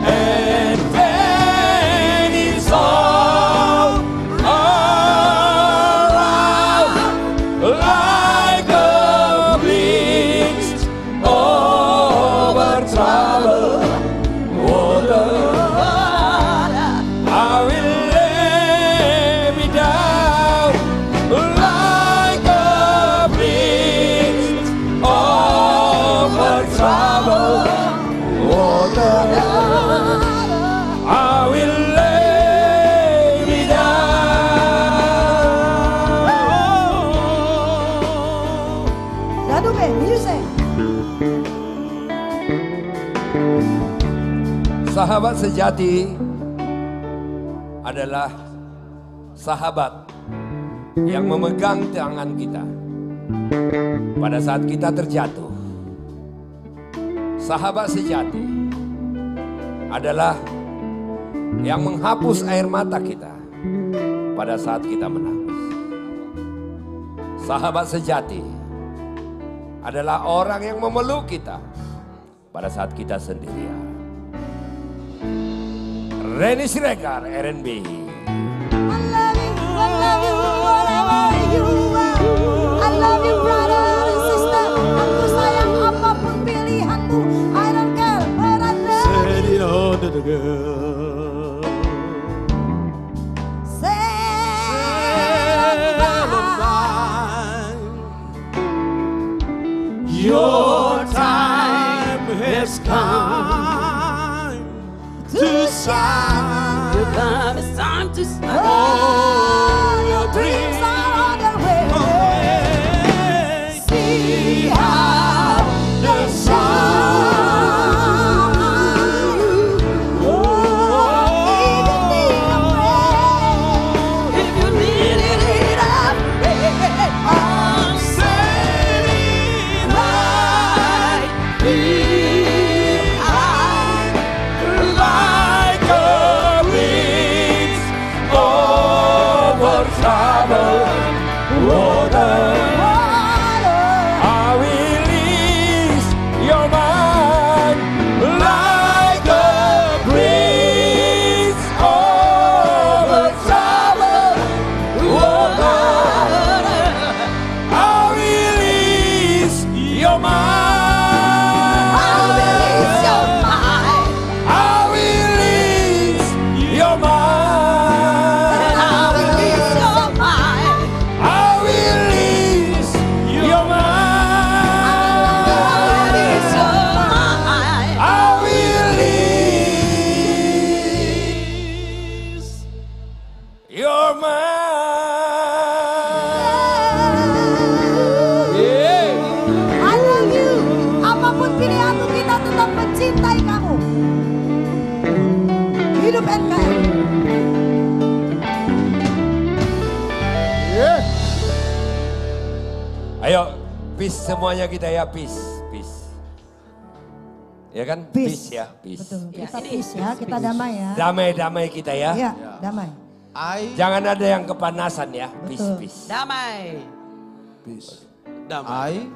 and when it's all around, like a bridge over troubled water, I will lay me down like a bridge over troubled water. I will lay me down. Danube, music. Sahabat sejati adalah sahabat yang memegang tangan kita pada saat kita terjatuh. Sahabat sejati adalah yang menghapus air mata kita pada saat kita menangis. Sahabat sejati adalah orang yang memeluk kita pada saat kita sendirian. Reni Siregar, RNB. I love you wherever you are. I love you brother and sister. Aku sayang apapun pilihanmu. I don't care where I live. Set it on to the girl. Your time. shine. You come, it's time to Oh, your dreams are on the way. See how they shine. Oh, if you need it, I'm standing right behind, like a breeze over troubled water. I release your mind like a breeze over troubled water. I release your mind. I release your mind. I release your mind. I release your mind. I release your mind. I release your mind. I release your mind. I love you. Apapun pilihanmu, kita tetap mencintai kamu. Hidup NKRI. Ayo, peace semuanya kita ya, peace, peace. Ya kan? Peace ya, peace. Betul, kita peace ya, kita damai ya. Damai-damai kita ya. Iya, damai. Jangan ada yang kepanasan ya, peace, Betul. peace. damai. Peace. I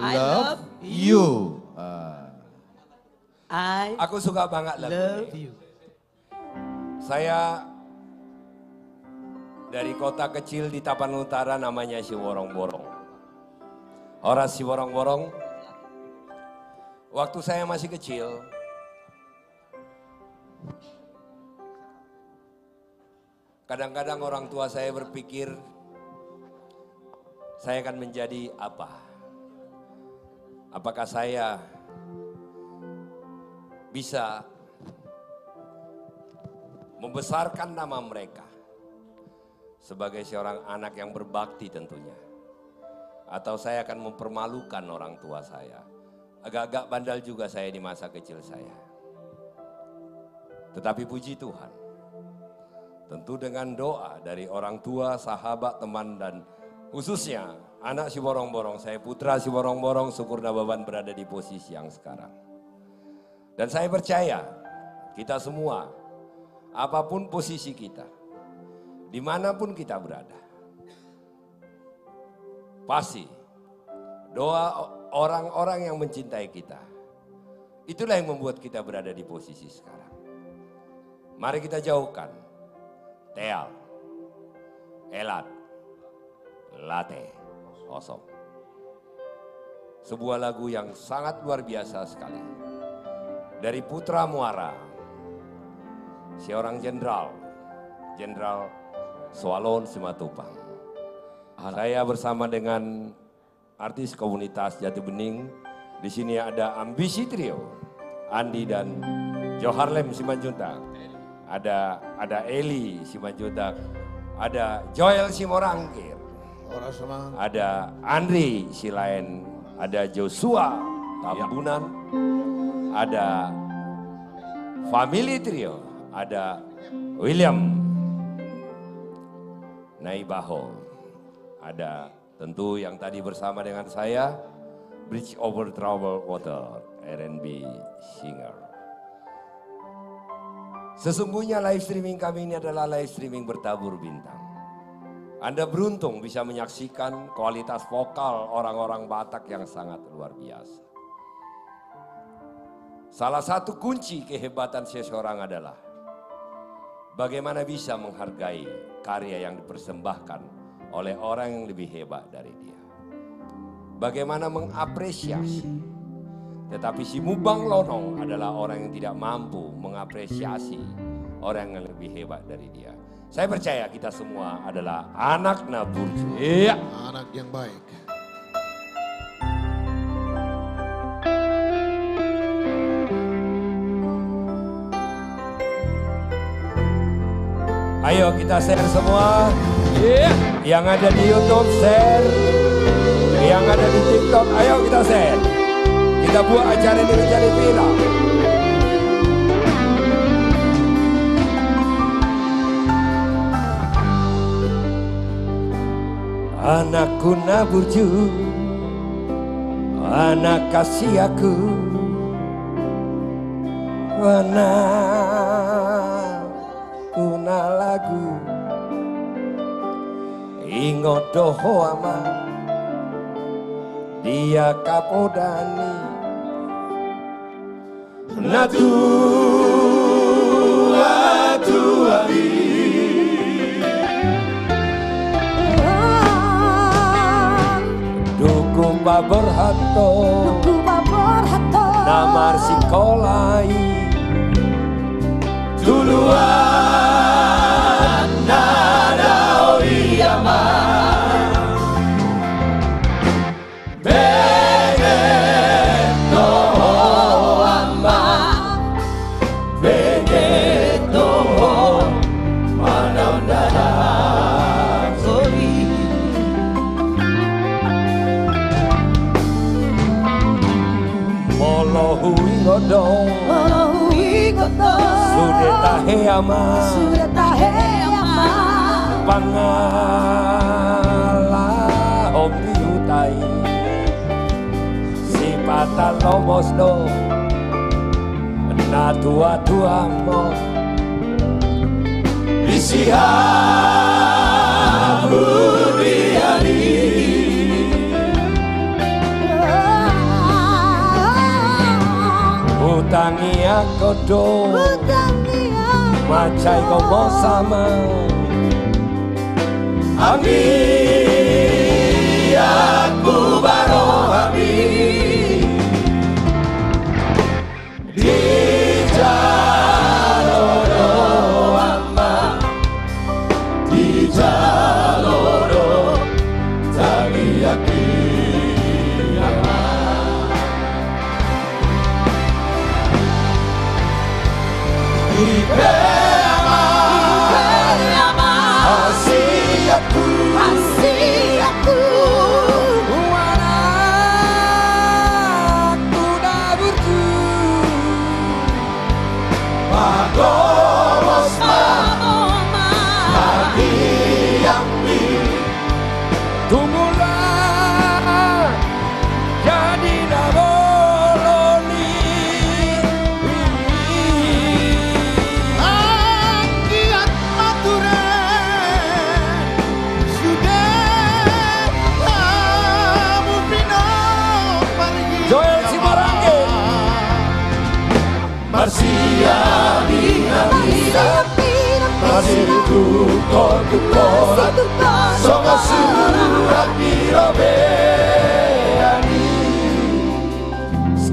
I love you. I Aku suka banget lagu love ini. you. Saya dari kota kecil di Tapan Utara namanya Siworong-Borong. Orang Siworong-Borong. Waktu saya masih kecil, kadang-kadang orang tua saya berpikir, saya akan menjadi apa? Apakah saya bisa membesarkan nama mereka sebagai seorang anak yang berbakti tentunya. Atau saya akan mempermalukan orang tua saya. Agak-agak bandal juga saya di masa kecil saya. Tetapi puji Tuhan, tentu dengan doa dari orang tua, sahabat, teman, dan khususnya anak Siworong-Borong, saya putra Siworong-Borong, syukur Nababan berada di posisi yang sekarang. Dan saya percaya kita semua, apapun posisi kita, dimanapun kita berada, pasti doa orang-orang yang mencintai kita, itulah yang membuat kita berada di posisi sekarang. Mari kita jauhkan teal, elat, latte, kosong. Sebuah lagu yang sangat luar biasa sekali. Dari Putra Muara, seorang jenderal Swalon Simatupang. Saya bersama dengan artis komunitas Jati Bening. Di sini ada Ambisi Trio, Andi dan Joharlem Simanjuntak. Ada Eli Simanjuntak, ada Joel Simorangkir, ada Andri Silain, ada Joshua Tambunan, ada Family Trio, ada William Naibaho, ada tentu yang tadi bersama dengan saya, Bridge Over Troubled Water, R&B singer. Sesungguhnya live streaming kami ini adalah live streaming bertabur bintang. Anda beruntung bisa menyaksikan kualitas vokal orang-orang Batak yang sangat luar biasa. Salah satu kunci kehebatan seseorang adalah bagaimana bisa menghargai karya yang dipersembahkan oleh orang yang lebih hebat dari dia. Bagaimana mengapresiasi. Tetapi si Mubang Lonong adalah orang yang tidak mampu mengapresiasi orang yang lebih hebat dari dia. Saya percaya kita semua adalah anak Naburju. Iya, anak yang baik. Ayo kita share semua. Yang ada di YouTube share. Yang ada di TikTok, ayo kita share. Kita buat acara ini menjadi viral. Anakku naburju, anak kasih aku, anak kuna lagu, ingot doho ama, dia kapodani, natu atuari. Duku baberhato, namar sikolai, duluan nada oyama, begeto ama, begeto mana nada. Hui godong, sudah tahe ama, pangala om diutai, si patah lomos do, na tua mo, isihabu diari. Utangi aku do, macai komo sama, ami aku baro ami, di jaloro ama, di jaloro tangi aki.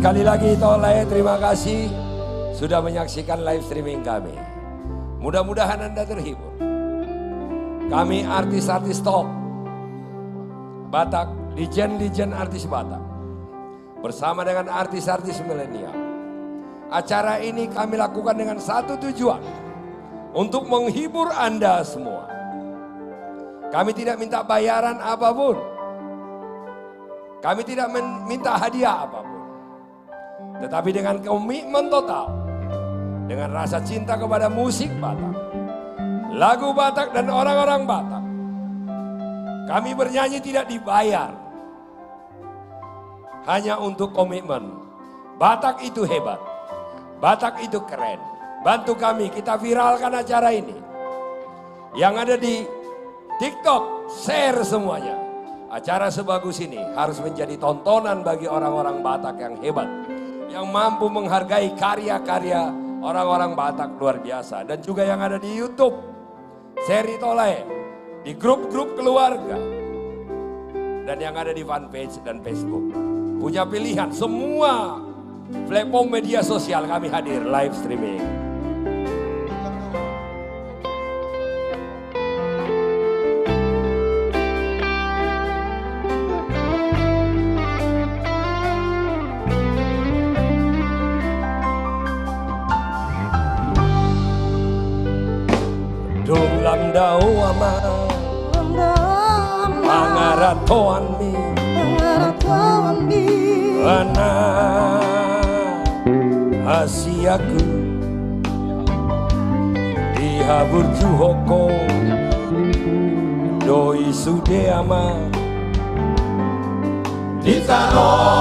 Sekali lagi Toleh, terima kasih sudah menyaksikan live streaming kami. Mudah-mudahan Anda terhibur. Kami artis-artis top Batak, legend-legend artis Batak, bersama dengan artis-artis milenial. Acara ini kami lakukan dengan satu tujuan, untuk menghibur Anda semua. Kami tidak minta bayaran apapun. Kami tidak minta hadiah apapun. Tetapi dengan komitmen total, dengan rasa cinta kepada musik Batak, lagu Batak dan orang-orang Batak, kami bernyanyi tidak dibayar. Hanya untuk komitmen. Batak itu hebat. Batak itu keren. Bantu kami, kita viralkan acara ini. Yang ada di TikTok, share semuanya. Acara sebagus ini harus menjadi tontonan bagi orang-orang Batak yang hebat. Yang mampu menghargai karya-karya orang-orang Batak luar biasa. Dan juga yang ada di YouTube, Seri Toleh, di grup-grup keluarga. Dan yang ada di fanpage dan Facebook. Punya pilihan, semua platform media sosial kami hadir live streaming. Dung toan mi ana asiaku dihabur juhoko doi sude ama di tanah